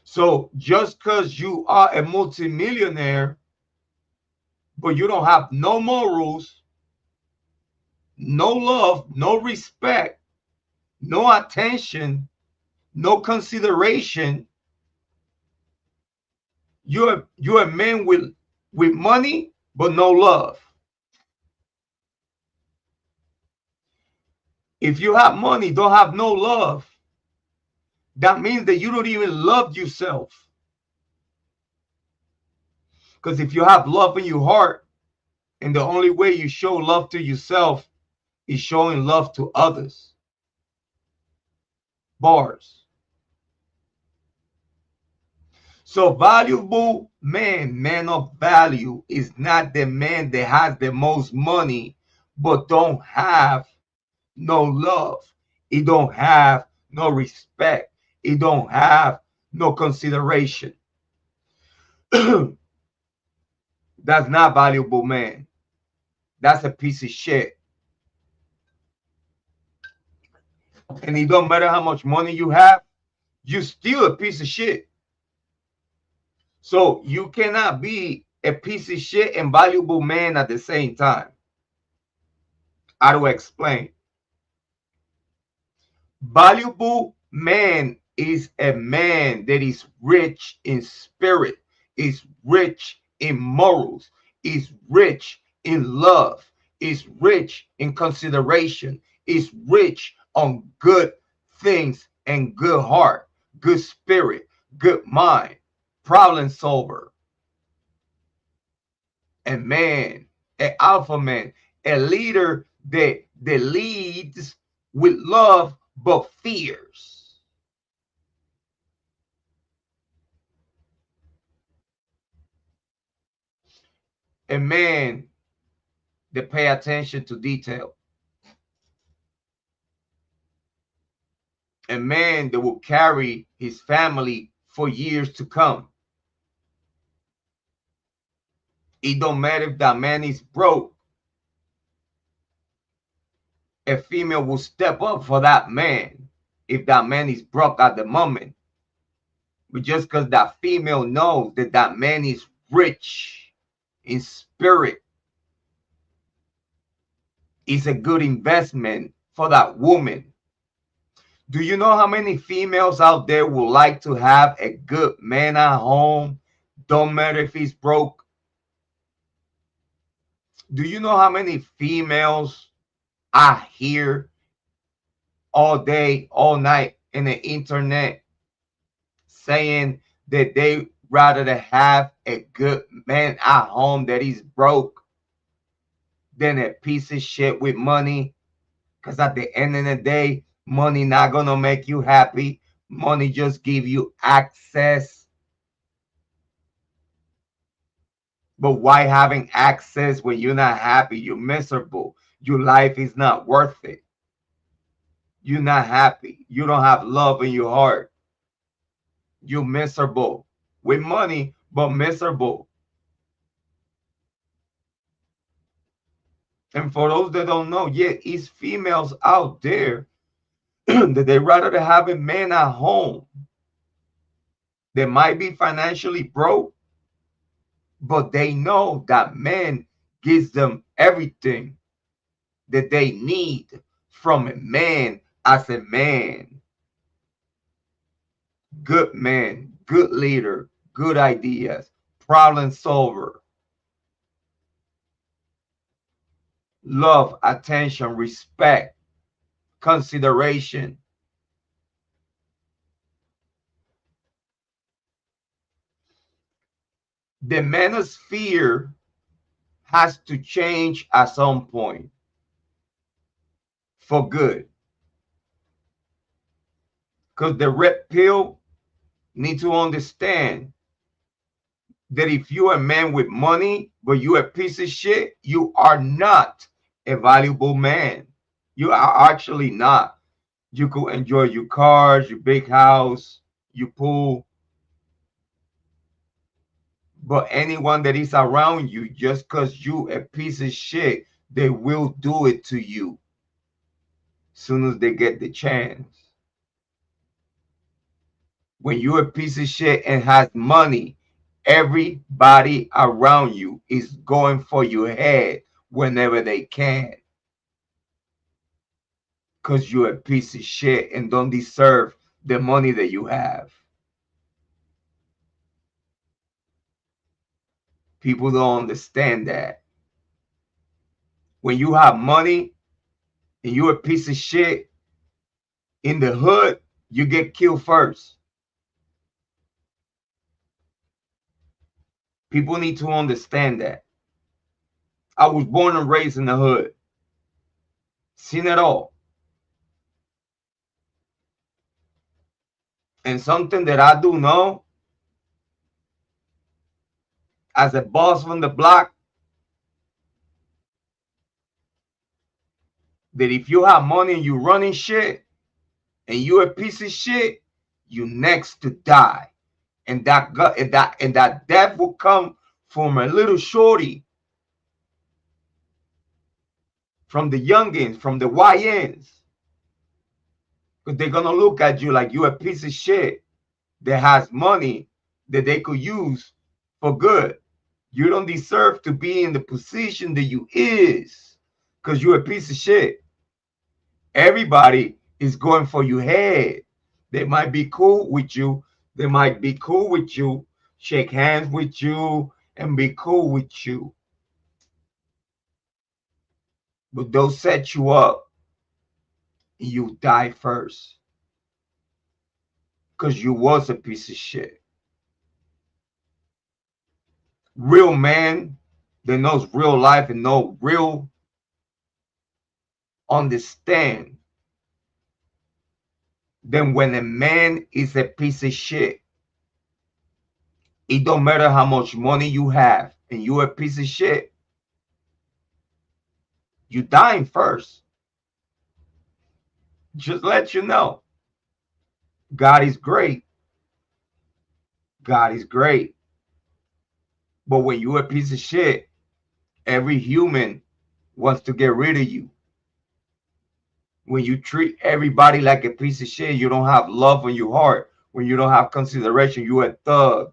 So just because you are a multimillionaire, but you don't have no morals, no love, no respect, no attention, no consideration, you're a man with money, but no love. If you have money, don't have no love, that means that you don't even love yourself. Because if you have love in your heart, and the only way you show love to yourself is showing love to others. Bars. So valuable man of value is not the man that has the most money, but don't have no love. He don't have no respect. He don't have no consideration. That's not valuable man. That's a piece of shit. And it don't matter how much money you have, you're still a piece of shit. So you cannot be a piece of shit and valuable man at the same time. How do I explain? Valuable man is a man that is rich in spirit, is rich in morals, is rich in love, is rich in consideration, is rich on good things and good heart, good spirit, good mind, problem solver. A man, an alpha man, a leader that leads with love but fears. A man that pay attention to detail. A man that will carry his family for years to come. It don't matter if that man is broke. A female will step up for that man if that man is broke at the moment. But just because that female knows that that man is rich in spirit, it's a good investment for that woman. Do you know how many females out there would like to have a good man at home? Don't matter if he's broke. Do you know how many females I hear all day, all night in the internet saying that they rather to have a good man at home that he's broke than a piece of shit with money. Because at the end of the day, money not gonna make you happy. Money just give you access. But why having access when you're not happy? You're miserable. Your life is not worth it. You're not happy. You don't have love in your heart. You're miserable with money, but miserable. And for those that don't know, yeah, it's females out there that they rather to have a man at home. They might be financially broke, but they know that man gives them everything that they need from a man as a man. Good man, good leader, good ideas, problem solver, love, attention, respect, consideration. The manosphere has to change at some point for good. Because the red pill need to understand that if you're a man with money, but you're a piece of shit, you are not a valuable man. You are actually not. You could enjoy your cars, your big house, your pool. But anyone that is around you, just because you a piece of shit, they will do it to you soon as they get the chance. When you're a piece of shit and has money, everybody around you is going for your head whenever they can. Because you're a piece of shit and don't deserve the money that you have. People don't understand that. When you have money and you're a piece of shit in the hood, you get killed first. People need to understand that. I was born and raised in the hood. Seen it all. And something that I do know, as a boss from the block, that if you have money and you running shit and you a piece of shit, you next to die. And that death will come from a little shorty, from the youngins, from the YNs. Because they're gonna look at you like you a piece of shit that has money that they could use for good. You don't deserve to be in the position that you is because you're a piece of shit. Everybody is going for your head. They might be cool with you. They might be cool with you, shake hands with you, and be cool with you. But they'll set you up and you die first. Because you was a piece of shit. Real man that knows real life and know real understand. Then when a man is a piece of shit, it don't matter how much money you have and you're a piece of shit, you dying first. Just let you know. God is great. God is great. But when you're a piece of shit, every human wants to get rid of you. When you treat everybody like a piece of shit, you don't have love in your heart. When you don't have consideration, you're a thug.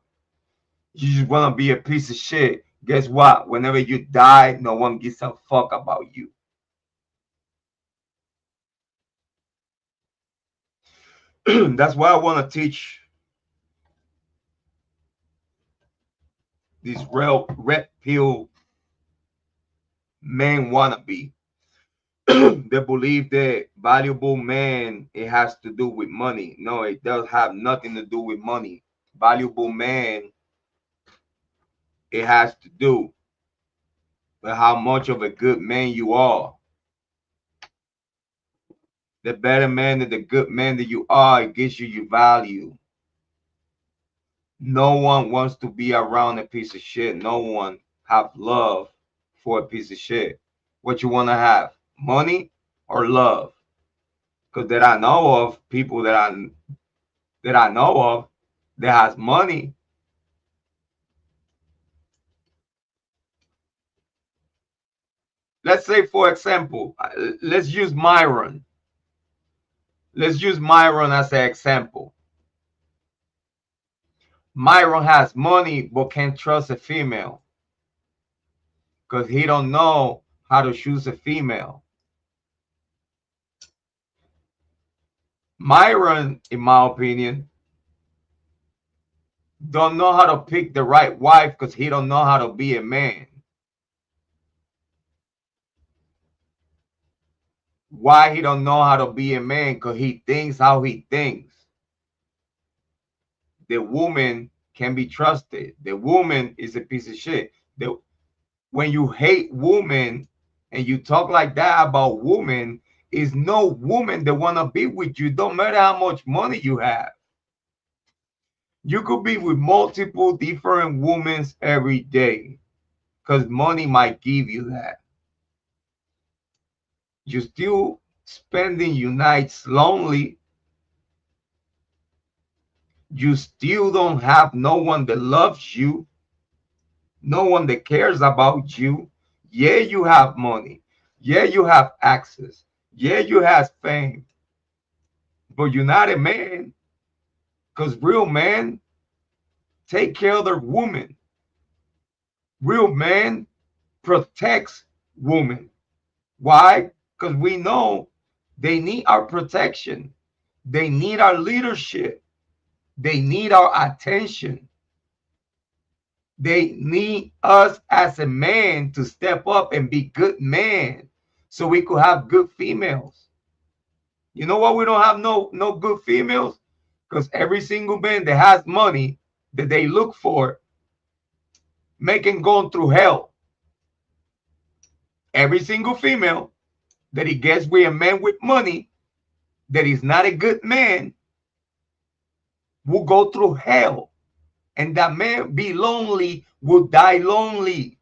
You just want to be a piece of shit. Guess what? Whenever you die, no one gives a fuck about you. That's why I want to teach these real red pill men wannabe They believe that valuable man, it has to do with money. No, it does have nothing to do with money. Valuable man, it has to do with how much of a good man you are. The better man and the good man that you are, it gives you your value. No one wants to be around a piece of shit. No one have love for a piece of shit. What you want to have, money or love? Because that I know of people that I know of that has money. Let's say, for example, let's use Myron. Let's use Myron as an example. Myron has money but can't trust a female because he don't know how to choose a female. Myron, in my opinion, don't know how to pick the right wife because he don't know how to be a man. Why he don't know how to be a man? Because he thinks how he thinks. The woman can be trusted. The woman is a piece of shit. When you hate woman and you talk like that about woman, is no woman that want to be with you. Don't matter how much money you have. You could be with multiple different women every day because money might give you that. You still spending your nights lonely. You still don't have no one that loves you, no one that cares about you. Yeah, you have money. Yeah, you have access. Yeah, you have fame. But you're not a man because real men take care of their woman. Real man protects women. Why? Because we know they need our protection. They need our leadership. They need our attention. They need us as a man to step up and be good men so we could have good females. You know why we don't have no good females? Because every single man that has money that they look for making going through hell. Every single female that he gets with a man with money that is not a good man will go through hell. And that man be lonely, will die lonely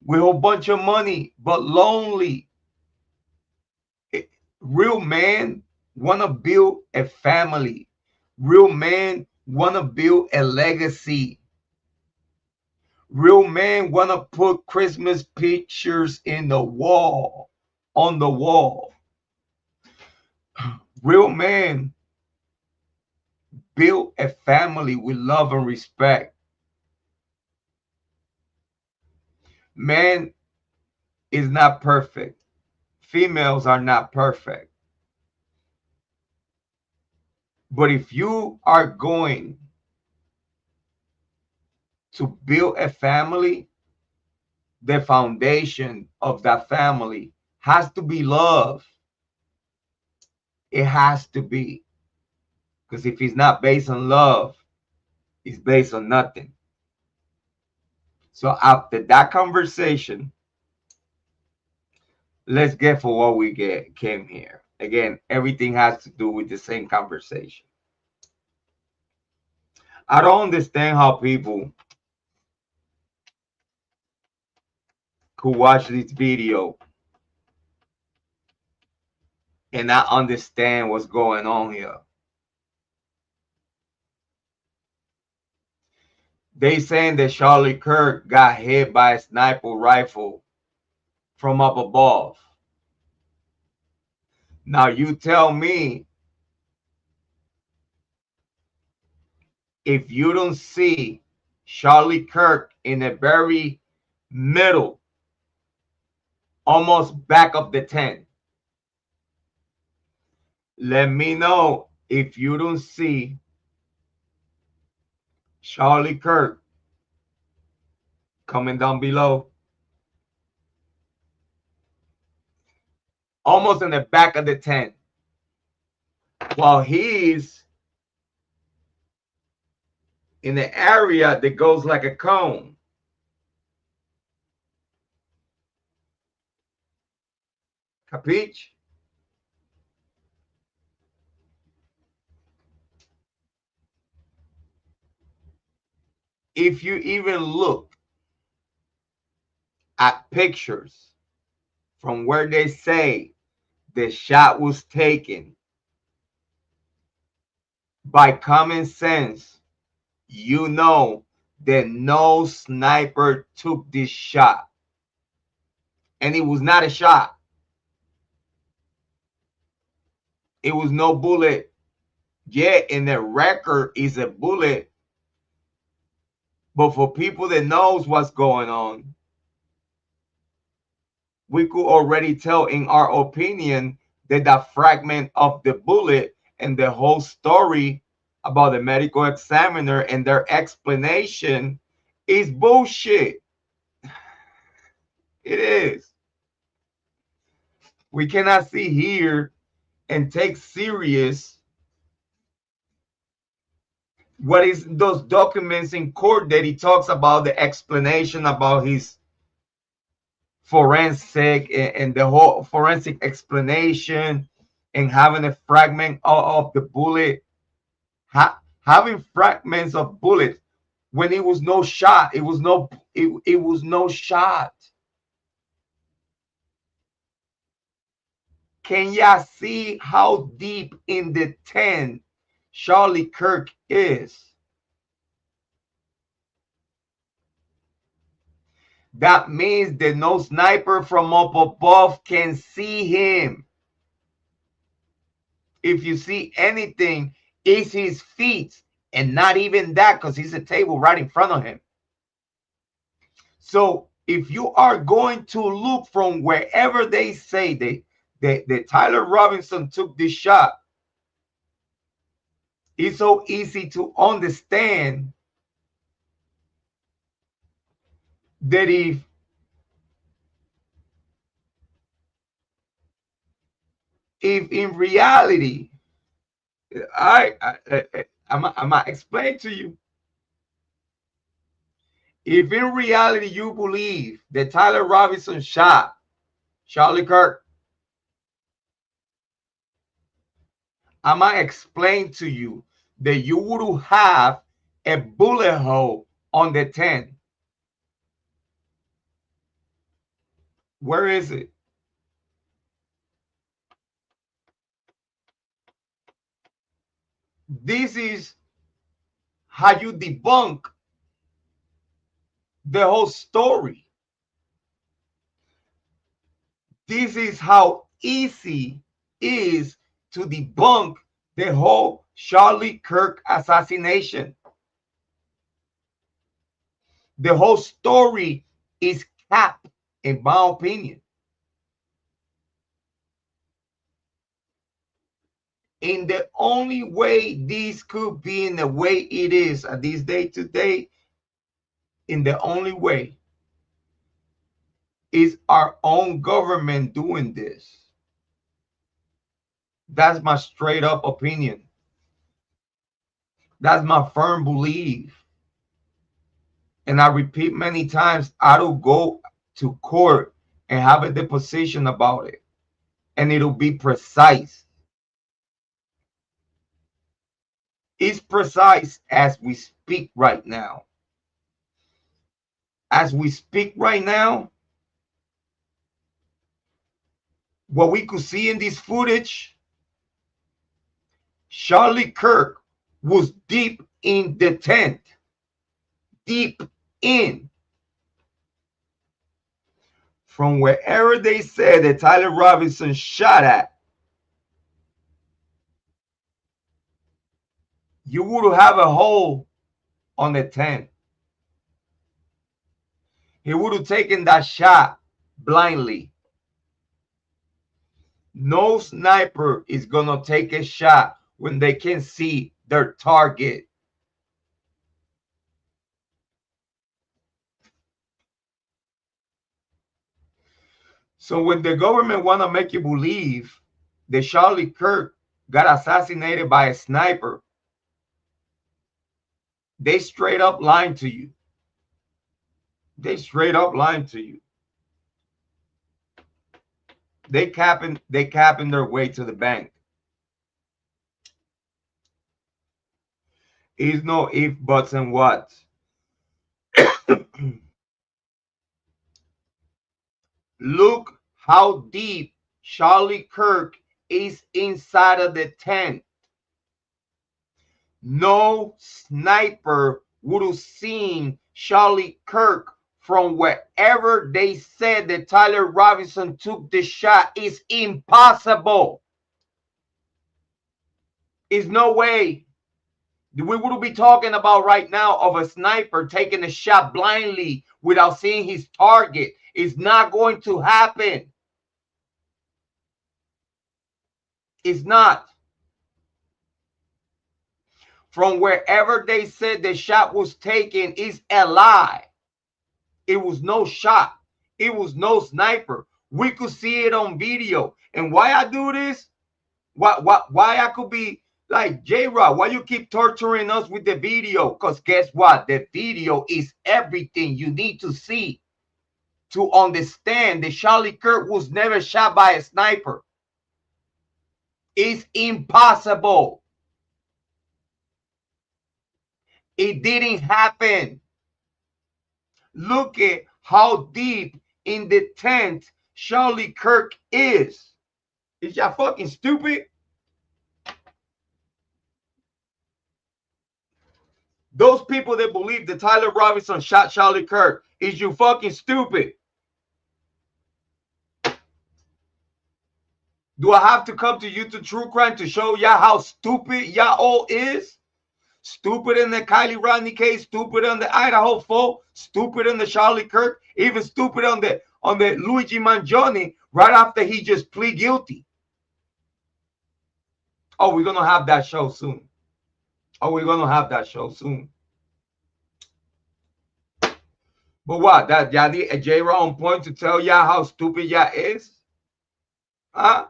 with a bunch of money, but lonely. Real men want to build a family. Real men want to build a legacy. Real men want to put Christmas pictures in the wall, on the wall. Real men build a family with love and respect. Man is not perfect. Females are not perfect. But if you are going to build a family, the foundation of that family has to be love. It has to be. Because if it's not based on love, it's based on nothing. So after that conversation, let's get for what we came here. Again, everything has to do with the same conversation. I don't understand how people could watch this video and not understand what's going on here. They saying that Charlie Kirk got hit by a sniper rifle from up above. Now you tell me, if you don't see Charlie Kirk in the very middle, almost back of the tent, let me know if you don't see Charlie Kirk coming down below. almost in the back of the tent, while he's in the area that goes like a cone. Capiche? If you even look at pictures from where they say the shot was taken, by common sense, you know that no sniper took this shot. And it was not a shot. It was no bullet. Yeah, in the record is a bullet. But for people that knows what's going on, we could already tell in our opinion that that fragment of the bullet and the whole story about the medical examiner and their explanation is bullshit. It is. We cannot sit here and take serious what is those documents in court that he talks about, the explanation about his forensic and the whole forensic explanation and having a fragment of the bullet, having fragments of bullets when it was no shot. It was no shot. Can y'all see how deep in the tent Charlie Kirk is? That means that no sniper from up above can see him. If you see anything, it's his feet, and not even that, because he's a table right in front of him. So if you are going to look from wherever they say that Tyler Robinson took this shot, it's so easy to understand that if in reality, I'm gonna explain to you. If in reality you believe that Tyler Robinson shot Charlie Kirk, I'm gonna explain to you that you would have a bullet hole on the tent. Where is it? This is how you debunk the whole story. This is how easy it is to debunk the whole Charlie Kirk assassination. The whole story is capped, in my opinion. And the only way this could be in the way it is at this day today, in the only way, is our own government doing this. That's my straight up opinion. That's my firm belief. And I repeat many times, I will go to court and have a deposition about it. And it'll be precise. It's precise as we speak right now. As we speak right now, what we could see in this footage, Charlie Kirk was deep in the tent. Deep in. From wherever they said that Tyler Robinson shot at, you would have a hole on the tent. He would have taken that shot blindly. No sniper is gonna take a shot when they can see their target. So when the government want to make you believe that Charlie Kirk got assassinated by a sniper, they straight up lying to you. They straight up lying to you. They capping their way to the bank. Is no if, buts, and what. Look how deep Charlie Kirk is inside of the tent. No sniper would have seen Charlie Kirk from wherever they said that Tyler Robinson took the shot. It's impossible. It's no way. We would be talking about right now of a sniper taking a shot blindly without seeing his target. It's not going to happen. It's not. From wherever they said the shot was taken is a lie. It was no shot. It was no sniper. We could see it on video. And why I do this? Why I could be like, J-Rod, why you keep torturing us with the video? Because guess what? The video is everything you need to see to understand that Charlie Kirk was never shot by a sniper. It's impossible. It didn't happen. Look at how deep in the tent Charlie Kirk is. Is y'all fucking stupid? Those people that believe that Tyler Robinson shot Charlie Kirk, is you fucking stupid? Do I have to come to YouTube True Crime to show y'all how stupid y'all all is? Stupid in the Kylie Rodney case, stupid on the Idaho 4, stupid on the Charlie Kirk, even stupid on the Luigi Mangione right after he just plead guilty. Oh, we're gonna have that show soon. Oh, we're gonna have that show soon. But what? That y'all need a J-Rod on point to tell y'all how stupid y'all is? Huh?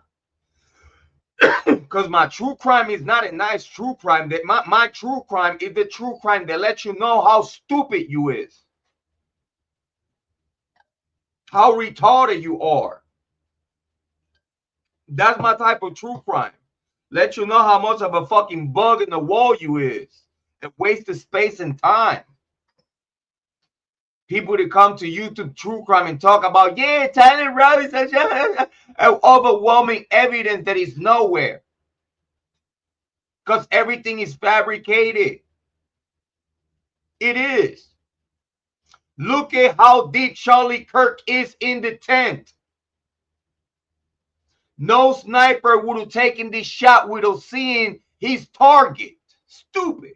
Because my true crime is not a nice true crime. That my true crime is the true crime that lets you know how stupid you is. How retarded you are. That's my type of true crime. Let you know how much of a fucking bug in the wall you is. And waste of space and time. People that come to YouTube True Crime and talk about, yeah, Tyler Robinson, overwhelming evidence that is nowhere. Because everything is fabricated. It is. Look at how deep Charlie Kirk is in the tent. No sniper would have taken this shot without seeing his target. Stupid.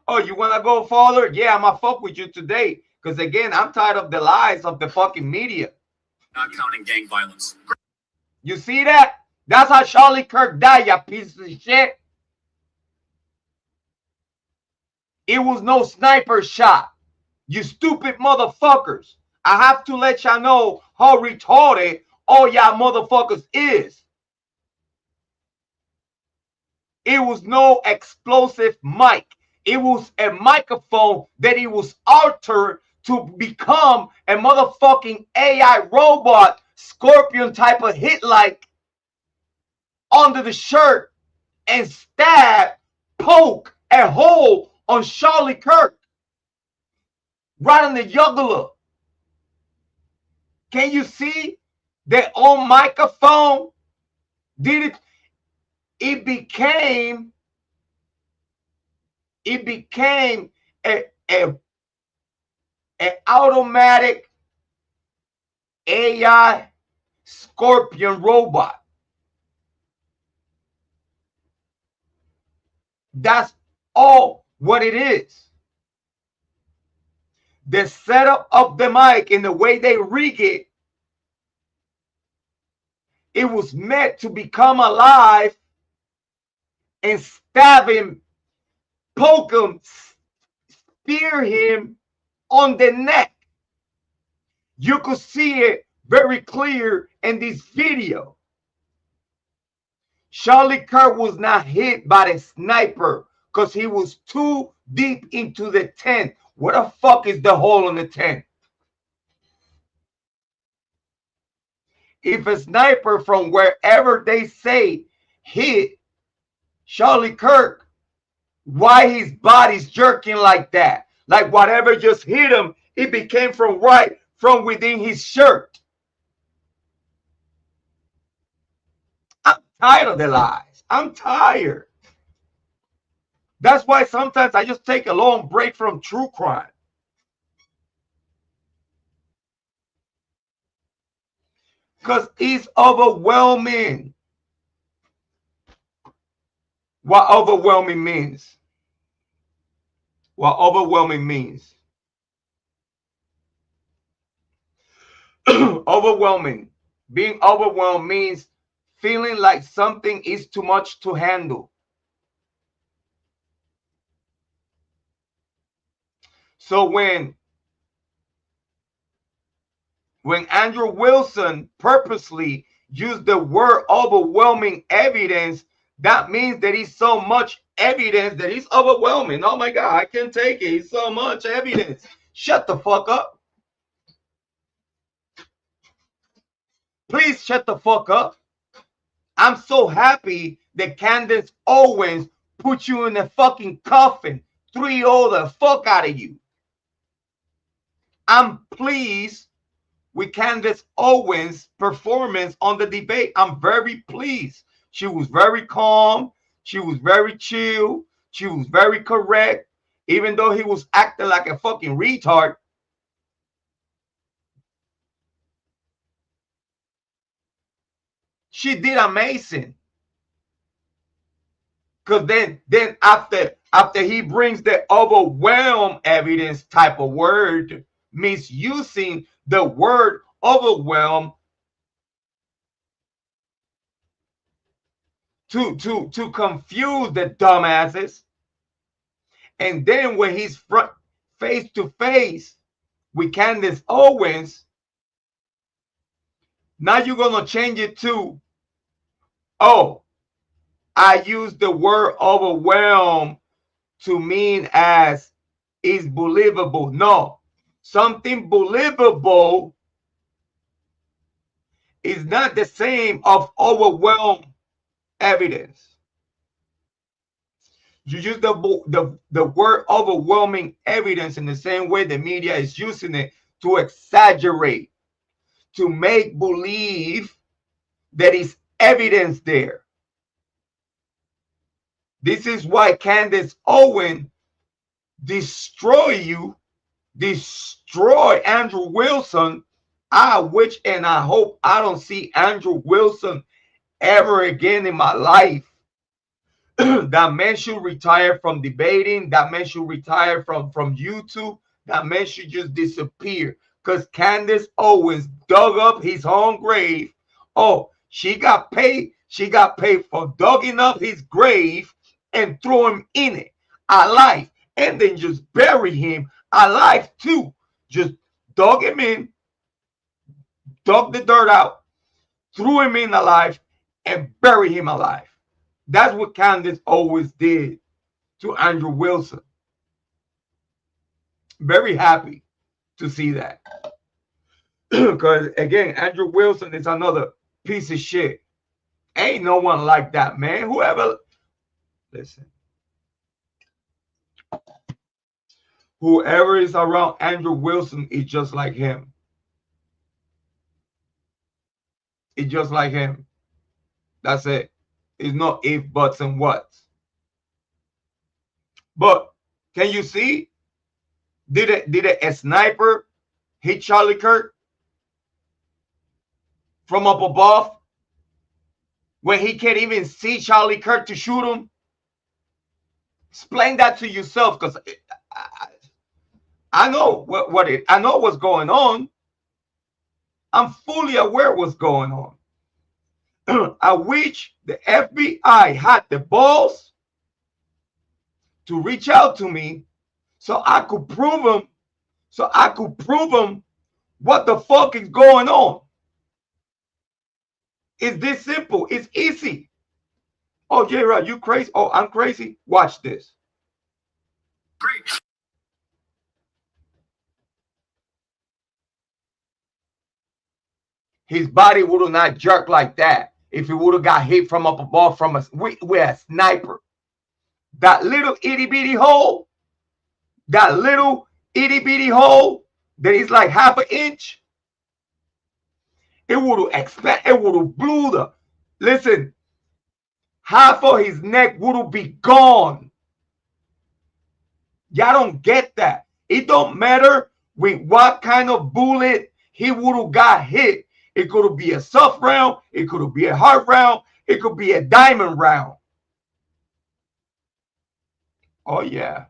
Oh, you want to go further? Yeah, I'm going to fuck with you today. Because again, I'm tired of the lies of the fucking media. Not counting gang violence. You see that? That's how Charlie Kirk died, you piece of shit. It was no sniper shot. You stupid motherfuckers. I have to let y'all know how retarded all y'all motherfuckers is. It was no explosive mic. It was a microphone that it was altered to become a motherfucking AI robot, scorpion type of hit like under the shirt and stab, poke a hole on Charlie Kirk. Right on the jugular. Can you see that on microphone? Did it? It became an automatic AI scorpion robot. That's all what it is. The setup of the mic and the way they rig it, it was meant to become alive and stab him, poke him, spear him on the neck. You could see it very clear in this video. Charlie Kirk was not hit by the sniper because he was too deep into the tent. Where the fuck is the hole in the tent? If a sniper from wherever they say hit Charlie Kirk, why his body's jerking like that? Like whatever just hit him, it became from within his shirt. I'm tired of the lies. I'm tired. That's why sometimes I just take a long break from true crime. Because it's overwhelming. What overwhelming means? What overwhelming means? Overwhelming. Being overwhelmed means feeling like something is too much to handle. So when Andrew Wilson purposely used the word overwhelming evidence, that means that it's so much evidence that it's overwhelming. Oh my God, I can't take it. It's so much evidence. Shut the fuck up. Please shut the fuck up. I'm so happy that Candace Owens put you in a fucking coffin, 3-0 the fuck out of you. I'm pleased with Candace Owens' performance on the debate. I'm very pleased. She was very calm. She was very chill. She was very correct. Even though he was acting like a fucking retard. She did amazing. Because then after he brings the overwhelm evidence type of word, misusing the word overwhelm to confuse the dumbasses. And then when he's face to face with Candace Owens, now you're gonna change it to, oh, I use the word overwhelm to mean as is believable. No, something believable is not the same of overwhelm evidence. You use the word overwhelming evidence in the same way the media is using it to exaggerate, to make believe that is evidence there. This is why Candace Owens destroy Andrew Wilson. I wish and I hope I don't see Andrew Wilson ever again in my life. That man should retire from debating. That man should retire from YouTube. That man should just disappear. Because Candace Owens dug up his own grave. Oh, she got paid. She got paid for digging up his grave and throw him in it alive. And then just bury him alive too. Just dug him in. Dug the dirt out. Threw him in alive. And bury him alive. That's what Candace Owens did to Andrew Wilson. Very happy to see that. Because again, Andrew Wilson is another piece of shit. Ain't no one like that, man. Whoever is around Andrew Wilson is just like him. It's just like him. That's it. It's not if, buts, and whats. But can you see? Did a sniper hit Charlie Kirk from up above when he can't even see Charlie Kirk to shoot him? Explain that to yourself, because I know I know what's going on. I'm fully aware what's going on. I wish the FBI had the balls to reach out to me so I could prove them What the fuck is going on? It's this simple. It's easy. Oh, J-Rod, you crazy? Oh, I'm crazy? Watch this. Great. His body would have not jerked like that if he would have got hit from up above from with a sniper. That little itty bitty hole, that is like half an inch, it would have expanded, it would have blew the, listen, half of his neck would have be gone. Y'all don't get that. It don't matter with what kind of bullet he would have got hit. It could be a soft round, it could be a hard round, it could be a diamond round. Oh yeah.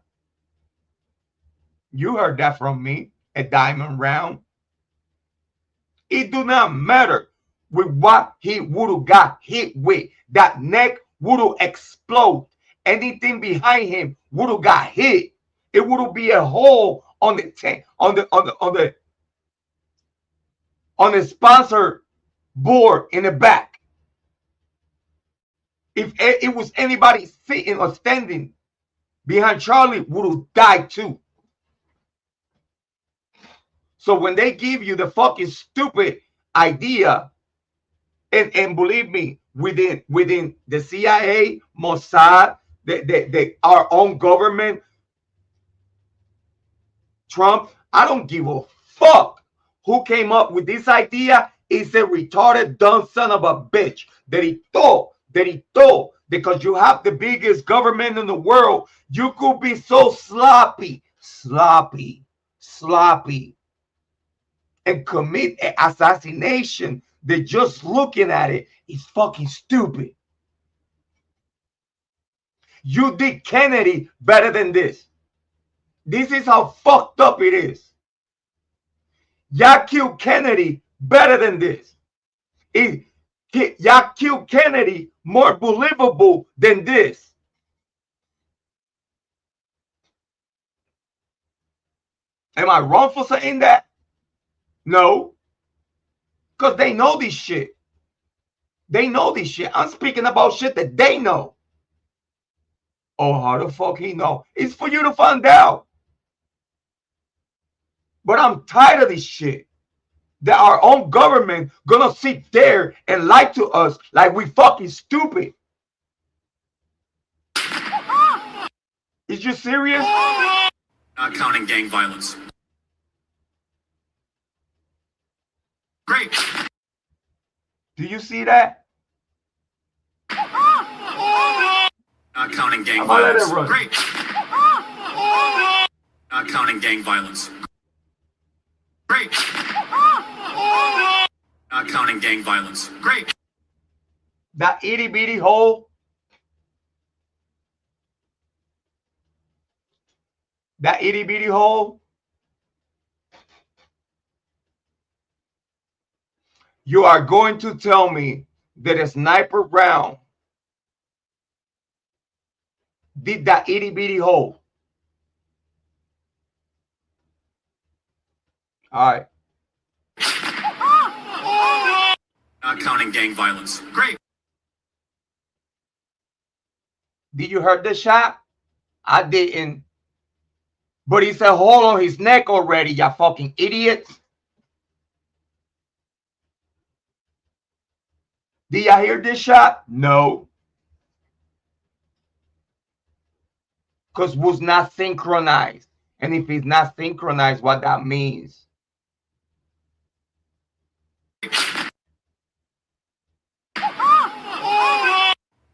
You heard that from me, a diamond round. It do not matter with what he would have got hit with. That neck would have exploded. Anything behind him would have got hit. It would be a hole on the tank, on the sponsor board in the back. If it was anybody sitting or standing behind Charlie, would have died too. So when they give you the fucking stupid idea, and believe me, within the CIA, Mossad, our own government, Trump, I don't give a fuck who came up with this idea. Is a retarded, dumb son of a bitch that he thought, because you have the biggest government in the world, you could be so sloppy, and commit an assassination that just looking at it is fucking stupid. You did Kennedy better than this. This is how fucked up it is. Y'all killed Kennedy better than this. Y'all killed Kennedy more believable than this. Am I wrong for saying that? No. Because they know this shit. They know this shit. I'm speaking about shit that they know. Oh, how the fuck he know? It's for you to find out. But I'm tired of this shit. That our own government gonna sit there and lie to us like we fucking stupid. Is you serious? Not counting gang violence. Great. Do you see that? Not counting gang I'm gonna let violence. it run. Great. Not counting gang violence. Great. Not counting gang violence. Great. That itty bitty hole. That itty bitty hole. You are going to tell me that a sniper round did that itty bitty hole. All right. Not counting gang violence. Great. Did you hear the shot? I didn't. But it's a hole on his neck already, you fucking idiots. Did y'all hear this shot? No. Because it was not synchronized. And if it's not synchronized, what that means?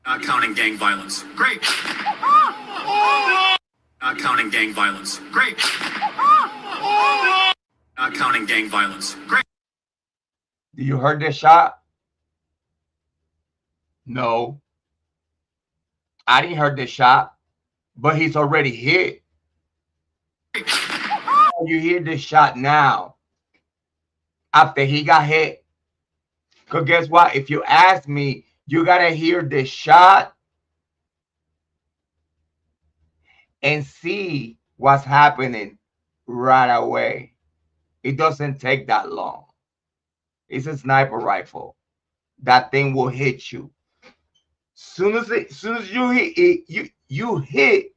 Not counting gang violence. Great. Not counting gang violence. Great. Not counting gang violence. Great. Did you hear this shot? No. I didn't hear this shot, but he's already hit. You hear this shot now after he got hit. Because guess what? If you ask me, you got to hear this shot and see what's happening right away. It doesn't take that long. It's a sniper rifle. That thing will hit you. Soon as you hit it, you hit.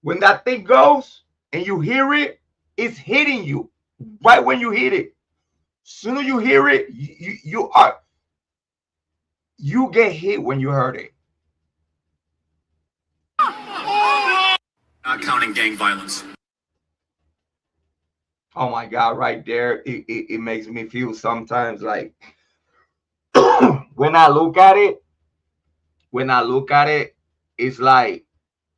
When that thing goes and you hear it, it's hitting you right when you hit it. Soon as you hear it, you get hit when you heard it. Not counting gang violence. Oh my God, right there. It makes me feel sometimes like when I look at it, it's like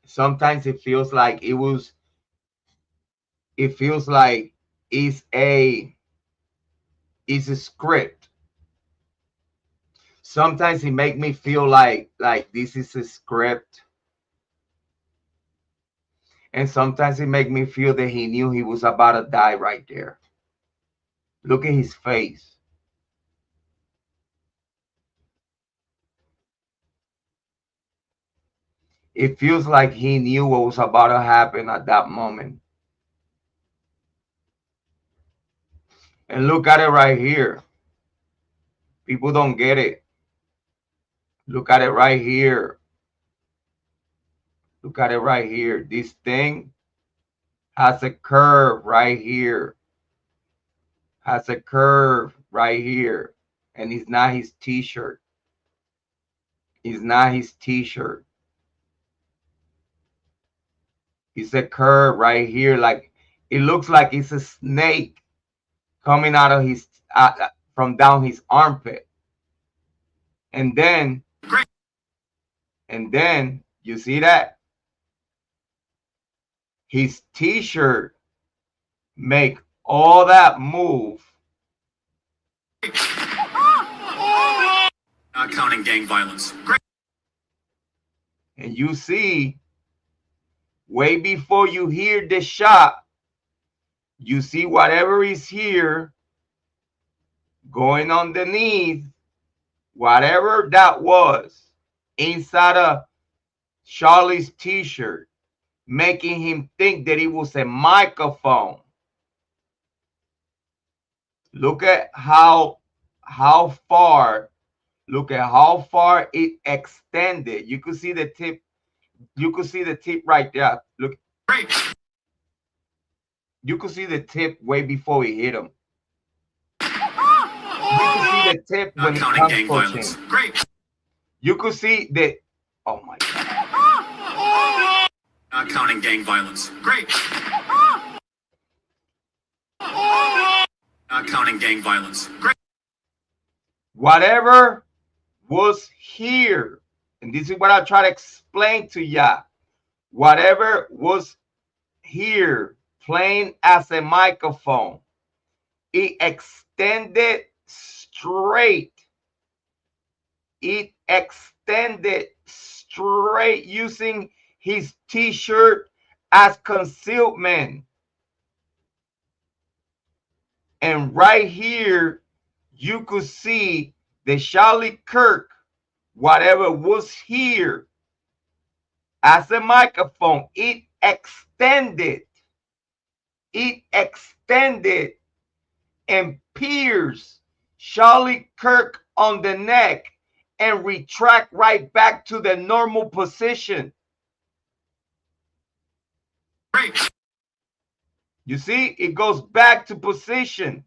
sometimes it feels like it's a script. Sometimes it make me feel like this is a script. And sometimes it make me feel that he knew he was about to die right there. Look at his face. It feels like he knew what was about to happen at that moment. And look at it right here. People don't get it. Look at it right here. Look at it right here. This thing has a curve right here. Has a curve right here. And it's not his t-shirt. It's not his t-shirt. It's a curve right here. Like it looks like it's a snake coming out of his from down his armpit. And then you see that? His t-shirt make all that move. Not counting gang violence. Great. And you see, way before you hear the shot, you see whatever is here going underneath, whatever that was inside of Charlie's t-shirt, making him think that it was a microphone. Look at how far, look at how far it extended. You could see the tip. You could see the tip right there. Look. Great. You could see the tip way before he hit him. You could see the tip Not when he counting comes gang pushing. violence. Great. You could see the, oh my God. Not counting gang violence. Great. Not counting gang violence. Great. Whatever was here, and this is what I try to explain to ya. Whatever was here playing as a microphone, it extended straight. It extended straight using his t-shirt as concealment. And right here, you could see the Charlie Kirk, whatever was here as a microphone, it extended and pierced Charlie Kirk on the neck and retract right back to the normal position. Great. You see, it goes back to position,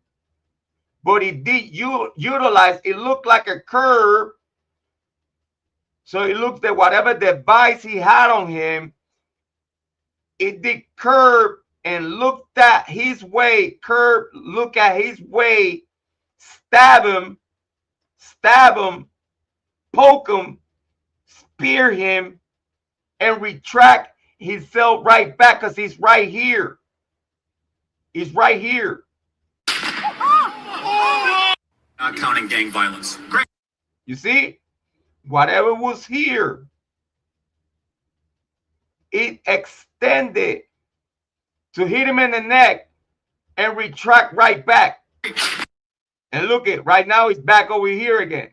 but it did utilize, it looked like a curve. So it looked at whatever device he had on him, it did curve and looked at his way, curve, look at his way, stab him, poke him, spear him, and retract himself right back because he's right here. He's right here. Not counting gang violence. Great. You see? Whatever was here, it extended to hit him in the neck and retract right back. And look at right now, he's back over here again.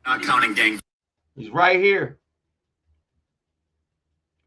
Not counting gang. He's right here.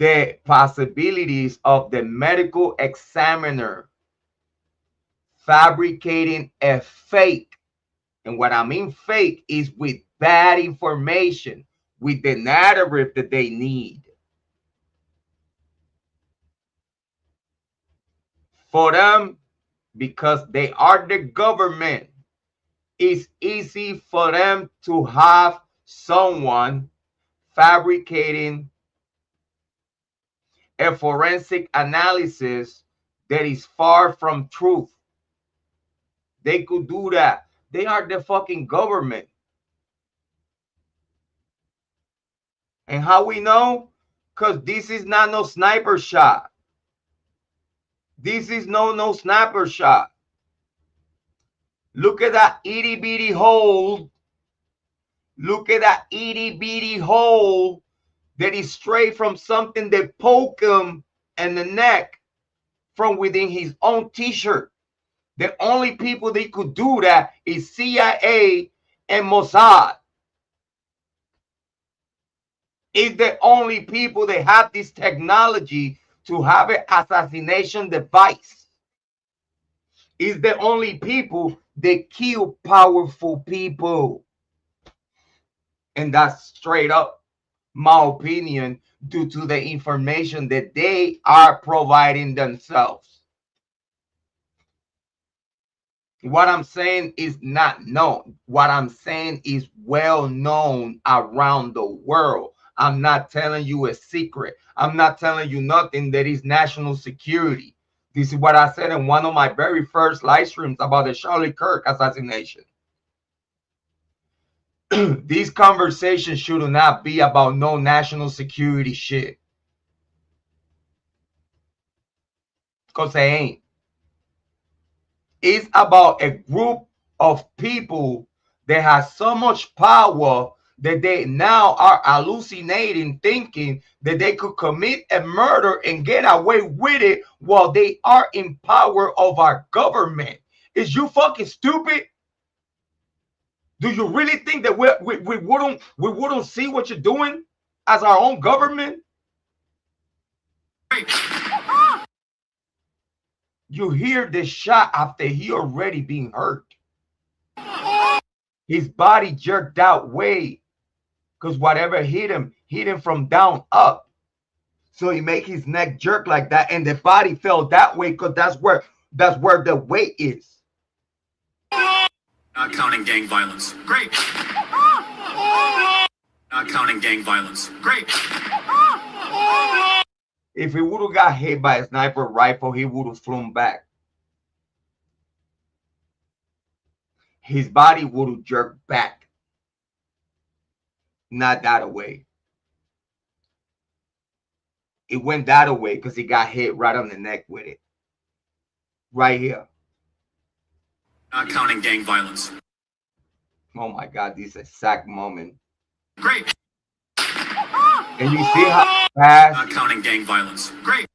the possibilities of the medical examiner fabricating a fake. And what I mean fake is with bad information, with the narrative that they need. For them, because they are the government, it's easy for them to have someone fabricating a forensic analysis that is far from truth. They could do that. They are the fucking government. And how we know? Because this is not no sniper shot. This is no sniper shot. Look at that itty bitty hole. Look at that itty bitty hole that is straight from something that poke him in the neck from within his own t-shirt. The only people that could do that is CIA and Mossad. It's the only people that have this technology to have an assassination device. It's the only people that kill powerful people. And that's straight up my opinion due to the information that they are providing themselves. What I'm saying is not known. What I'm saying is well known around the world. I'm not telling you a secret. I'm not telling you nothing that is national security. This is what I said in one of my very first live streams about the Charlie Kirk assassination. These conversations should not be about no national security shit. Because they ain't. It's about a group of people that has so much power that they now are hallucinating, thinking that they could commit a murder and get away with it while they are in power of our government. Is you fucking stupid? Do you really think that we wouldn't see what you're doing as our own government? You hear the shot after he already been hurt. His body jerked out way because whatever hit him from down up. So he make his neck jerk like that, and the body fell that way because that's where the weight is. Not counting gang violence. Great. Not counting gang violence. Great. If he would have got hit by a sniper rifle, he would have flown back. His body would have jerked back. Not that way. It went that way because he got hit right on the neck with it. Right here. Not counting gang violence. Oh my God, this exact moment. Great. And you see how fast. Not counting gang violence. Great.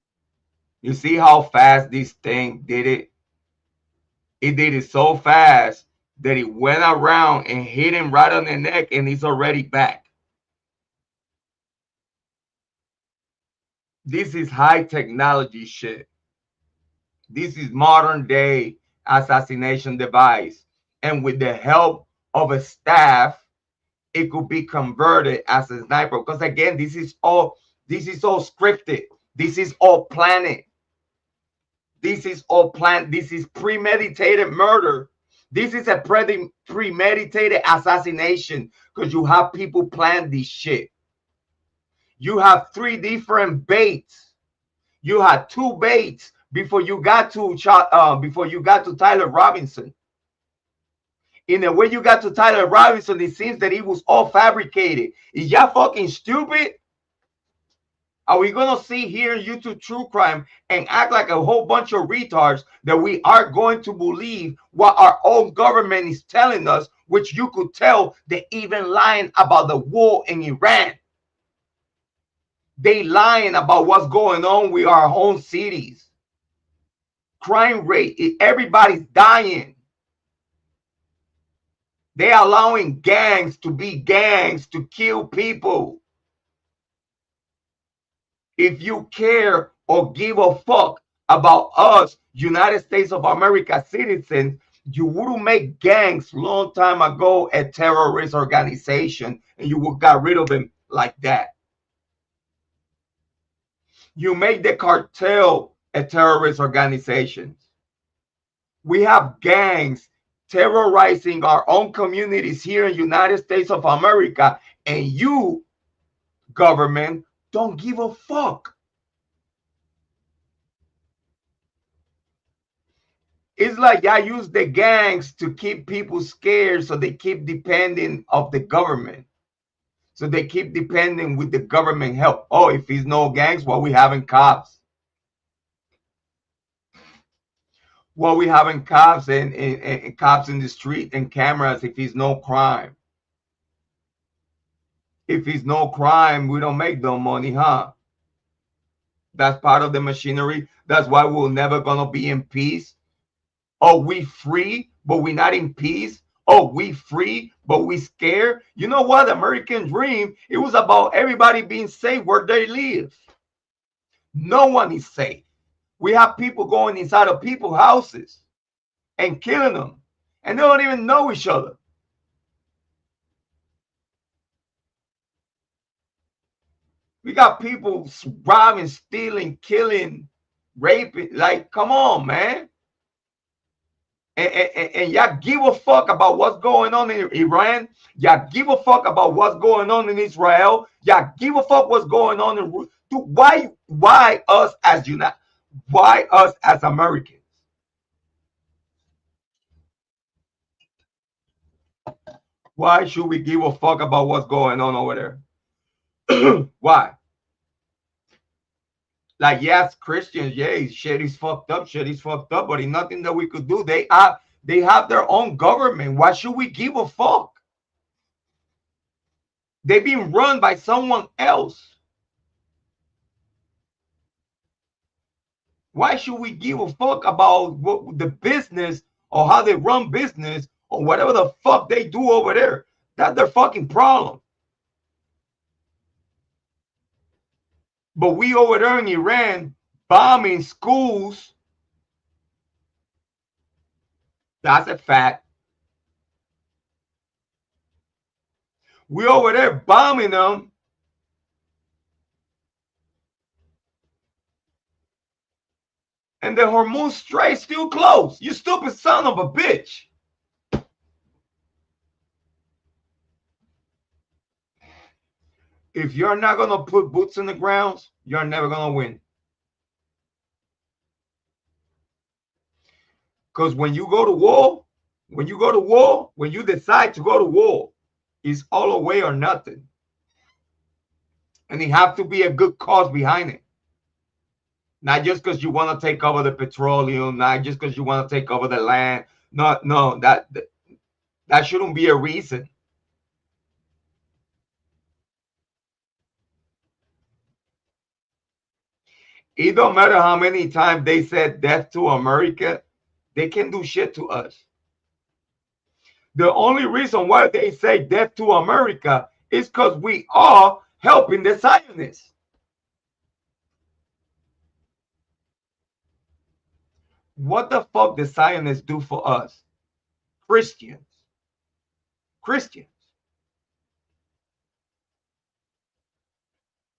You see how fast this thing did it? It did it so fast that it went around and hit him right on the neck, and he's already back. This is high technology shit. This is modern day assassination device. And with the help of a staff, it could be converted as a sniper. Because again, this is all scripted. This is all planned. This is all planned. This is premeditated murder. This is a premeditated assassination because you have people plan this shit. You have 3 different baits. You had 2 baits before you got to Tyler Robinson. In the way you got to Tyler Robinson, it seems that it was all fabricated. Is y'all fucking stupid? Are we gonna sit here in YouTube True Crime and act like a whole bunch of retards that we are going to believe what our own government is telling us, which you could tell they even lying about the war in Iran. They lying about what's going on with our own cities. Crime rate, everybody's dying. They're allowing gangs to be gangs to kill people. if you care or give a fuck about us, United States of America citizens, you wouldn't make gangs long time ago a terrorist organization and you would got rid of them like that. You make the cartel a terrorist organization. We have gangs terrorizing our own communities here in United States of America, and you, government, don't give a fuck. It's like y'all use the gangs to keep people scared, so they keep depending of the government. So they keep depending with the government help. Oh, if there's no gangs, well, we having cops. Well, we having cops and cops in the street and cameras if there's no crime. If there's no crime, we don't make no money, huh? That's part of the machinery. That's why we're never gonna be in peace. Oh, we free, but we're not in peace. Oh, we free, but we scared. You know what? American dream, it was about everybody being safe where they live. No one is safe. We have people going inside of people's houses and killing them, and they don't even know each other. We got people robbing, stealing, killing, raping. Like, come on, man. And y'all give a fuck about what's going on in Iran. Y'all give a fuck about what's going on in Israel. Y'all give a fuck what's going on in why us as why us as Americans? Why should we give a fuck about what's going on over there? Why? Like, yes, Christians, yeah, shit is fucked up, but there's nothing that we could do. They have their own government. Why should we give a fuck? They're being run by someone else. Why should we give a fuck about what the business or how they run business or whatever the fuck they do over there? That's their fucking problem. But we over there in Iran bombing schools. That's a fact. We over there bombing them. And the Hormuz Strait still closed. You stupid son of a bitch. If you're not going to put boots in the ground, you're never going to win. Because when you go to war, when you decide to go to war, it's all a way or nothing. And it have to be a good cause behind it. Not just because you want to take over the petroleum, not just because you want to take over the land. No, that shouldn't be a reason. It don't matter how many times they said death to America, they can't do shit to us. The only reason why they say death to America is because we are helping the Zionists. What the fuck the Zionists do for us? Christians.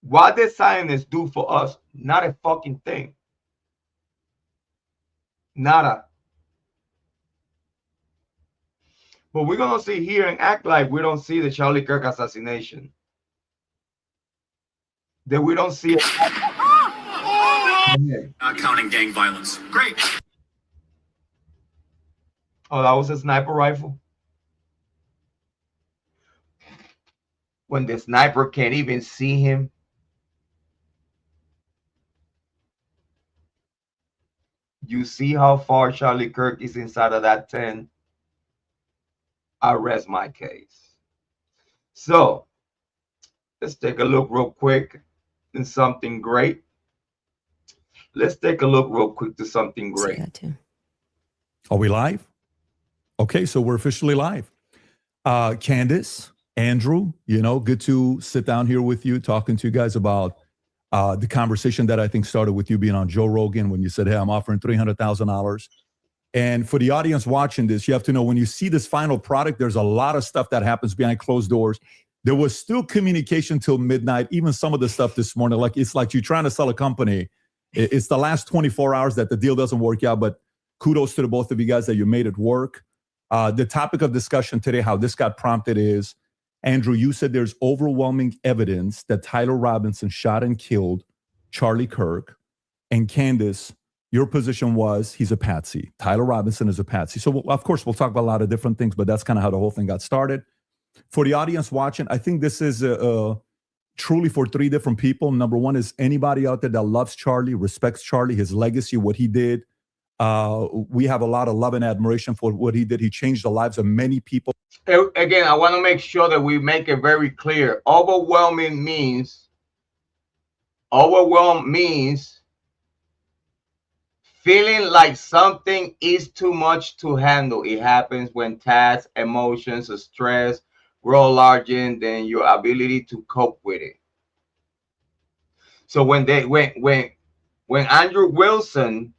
What the Zionists do for us? Not a fucking thing. Nada. But we're going to sit here and act like we don't see the Charlie Kirk assassination. That we don't see it. Not counting gang violence. Great. Oh, that was a sniper rifle? When the sniper can't even see him. You see how far Charlie Kirk is inside of that tent? I rest my case. So, let's take a look real quick in something great. Let's take a look real quick to something great. Are we live? Okay, so we're officially live. Candace, Andrew, good to sit down here with you, talking to you guys about The conversation that I think started with you being on Joe Rogan when you said, hey, I'm offering $300,000. And for the audience watching this, you have to know when you see this final product, there's a lot of stuff that happens behind closed doors. There was still communication till midnight, even some of the stuff this morning. Like it's like you're trying to sell a company. It's the last 24 hours that the deal doesn't work out, but kudos to the both of you guys that you made it work. The topic of discussion today, how this got prompted is, Andrew, you said there's overwhelming evidence that Tyler Robinson shot and killed Charlie Kirk. And Candace, your position was he's a patsy. Tyler Robinson is a patsy. So, of course, we'll talk about a lot of different things, but that's kind of how the whole thing got started. For the audience watching, I think this is truly for three different people. Number one is anybody out there that loves Charlie, respects Charlie, his legacy, what he did. We have a lot of love and admiration for what he did. He changed the lives of many people. Again, I want to make sure that we make it very clear. Overwhelm means feeling like something is too much to handle. It happens when tasks, emotions, or stress grow larger than your ability to cope with it. So when Andrew Wilson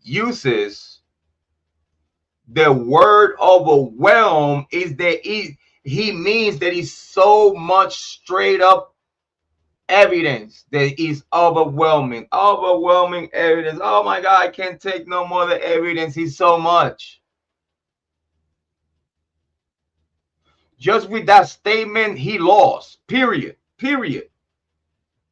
uses the word overwhelm, is that he means that it's so much straight up evidence that is overwhelming evidence. Oh my God, I can't take no more. The evidence is so much. Just with that statement, he lost. Period.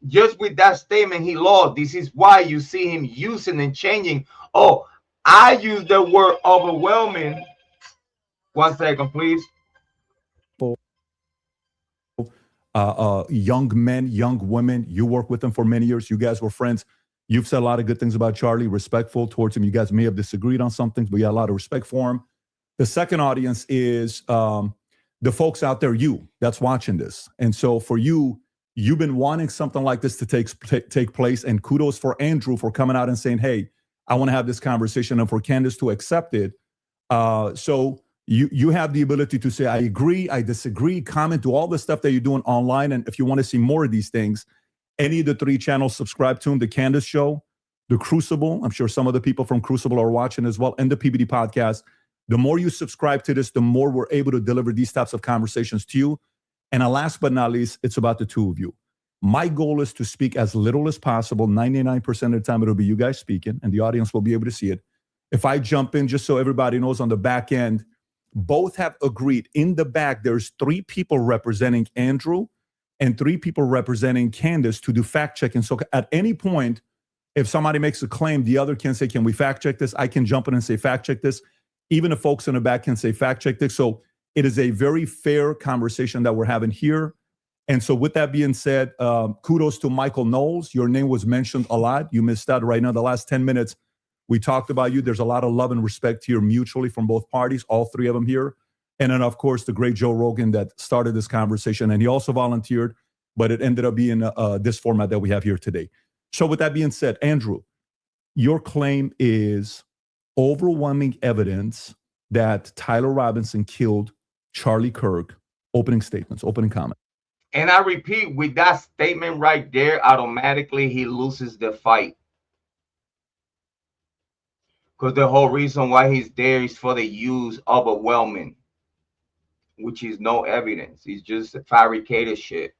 Just with that statement, he lost. This is why you see him using and changing. Oh, I use the word overwhelming. 1 second, please. Young men, young women, you work with them for many years. You guys were friends. You've said a lot of good things about Charlie, respectful towards him. You guys may have disagreed on some things, but you had a lot of respect for him. The second audience is the folks out there, you that's watching this. And so for you, you've been wanting something like this to take place. And kudos for Andrew for coming out and saying, hey, I want to have this conversation, and for Candace to accept it. So you have the ability to say, I agree, I disagree, comment, do all the stuff that you're doing online. And if you want to see more of these things, any of the three channels, subscribe to them, the Candace Show, the Crucible. I'm sure some of the people from Crucible are watching as well, and the PBD Podcast. The more you subscribe to this, the more we're able to deliver these types of conversations to you. And last but not least, it's about the two of you. My goal is to speak as little as possible. 99% of the time, it'll be you guys speaking, and the audience will be able to see it. If I jump in, just so everybody knows on the back end, both have agreed. In the back, there's 3 people representing Andrew and 3 people representing Candace to do fact checking. So at any point, if somebody makes a claim, the other can say, can we fact check this? I can jump in and say, fact check this. Even the folks in the back can say, fact check this. So it is a very fair conversation that we're having here. And so with that being said, kudos to Michael Knowles. Your name was mentioned a lot. You missed out right now. The last 10 minutes, we talked about you. There's a lot of love and respect here mutually from both parties, all 3 of them here. And then, of course, the great Joe Rogan that started this conversation. And he also volunteered, but it ended up being this format that we have here today. So with that being said, Andrew, your claim is overwhelming evidence that Tyler Robinson killed Charlie Kirk. Opening statements, opening comment. And I repeat, with that statement right there, automatically he loses the fight. Because the whole reason why he's there is for the use of overwhelming, which is no evidence. It's just fabricated shit.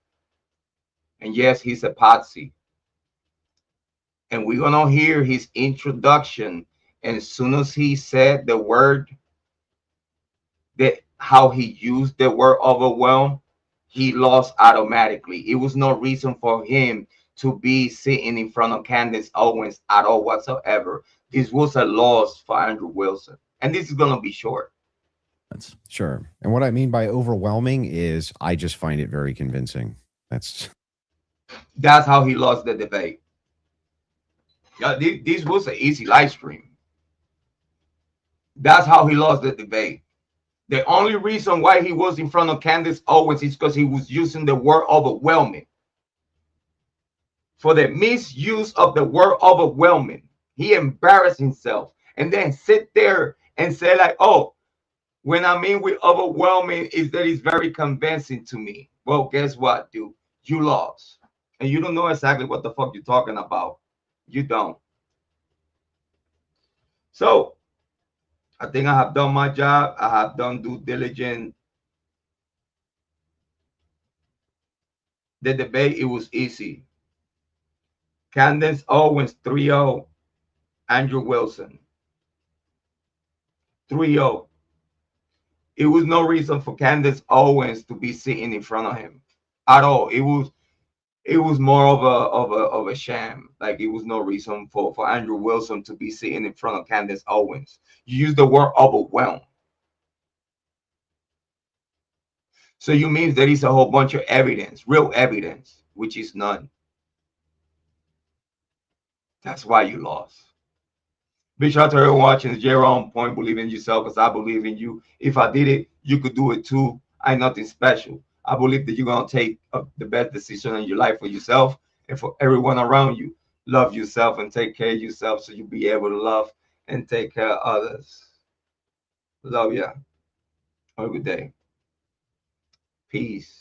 And yes, he's a patsy. And we're going to hear his introduction. And as soon as he said the word, that how he used the word overwhelm, he lost automatically. It was no reason for him to be sitting in front of Candace Owens at all whatsoever. This was a loss for Andrew Wilson. And this is going to be short. Sure. And what I mean by overwhelming is I just find it very convincing. That's how he lost the debate. Yeah, this was an easy live stream. That's how he lost the debate. The only reason why he was in front of Candace Owens is because he was using the word overwhelming. For the misuse of the word overwhelming, he embarrassed himself and then sit there and say like, oh, when I mean with overwhelming is that it's very convincing to me. Well, guess what, dude? You lost. and you don't know exactly what the fuck you're talking about. You don't. So I think I have done my job. I have done due diligence. The debate, it was easy. Candace Owens 3-0, Andrew Wilson 3-0. It was no reason for Candace Owens to be sitting in front of him at all. It was more of a sham. Like, it was no reason for Andrew Wilson to be sitting in front of Candace Owens. You use the word overwhelmed. So you mean there is a whole bunch of evidence, real evidence, which is none. That's why you lost. Big shout out to everyone watching. You're on point. Believe in yourself, because I believe in you. If I did it, you could do it too. I'm nothing special. I believe that you're going to take the best decision in your life for yourself and for everyone around you. Love yourself and take care of yourself so you'll be able to love and take care of others. Love ya. Have a good day. Peace.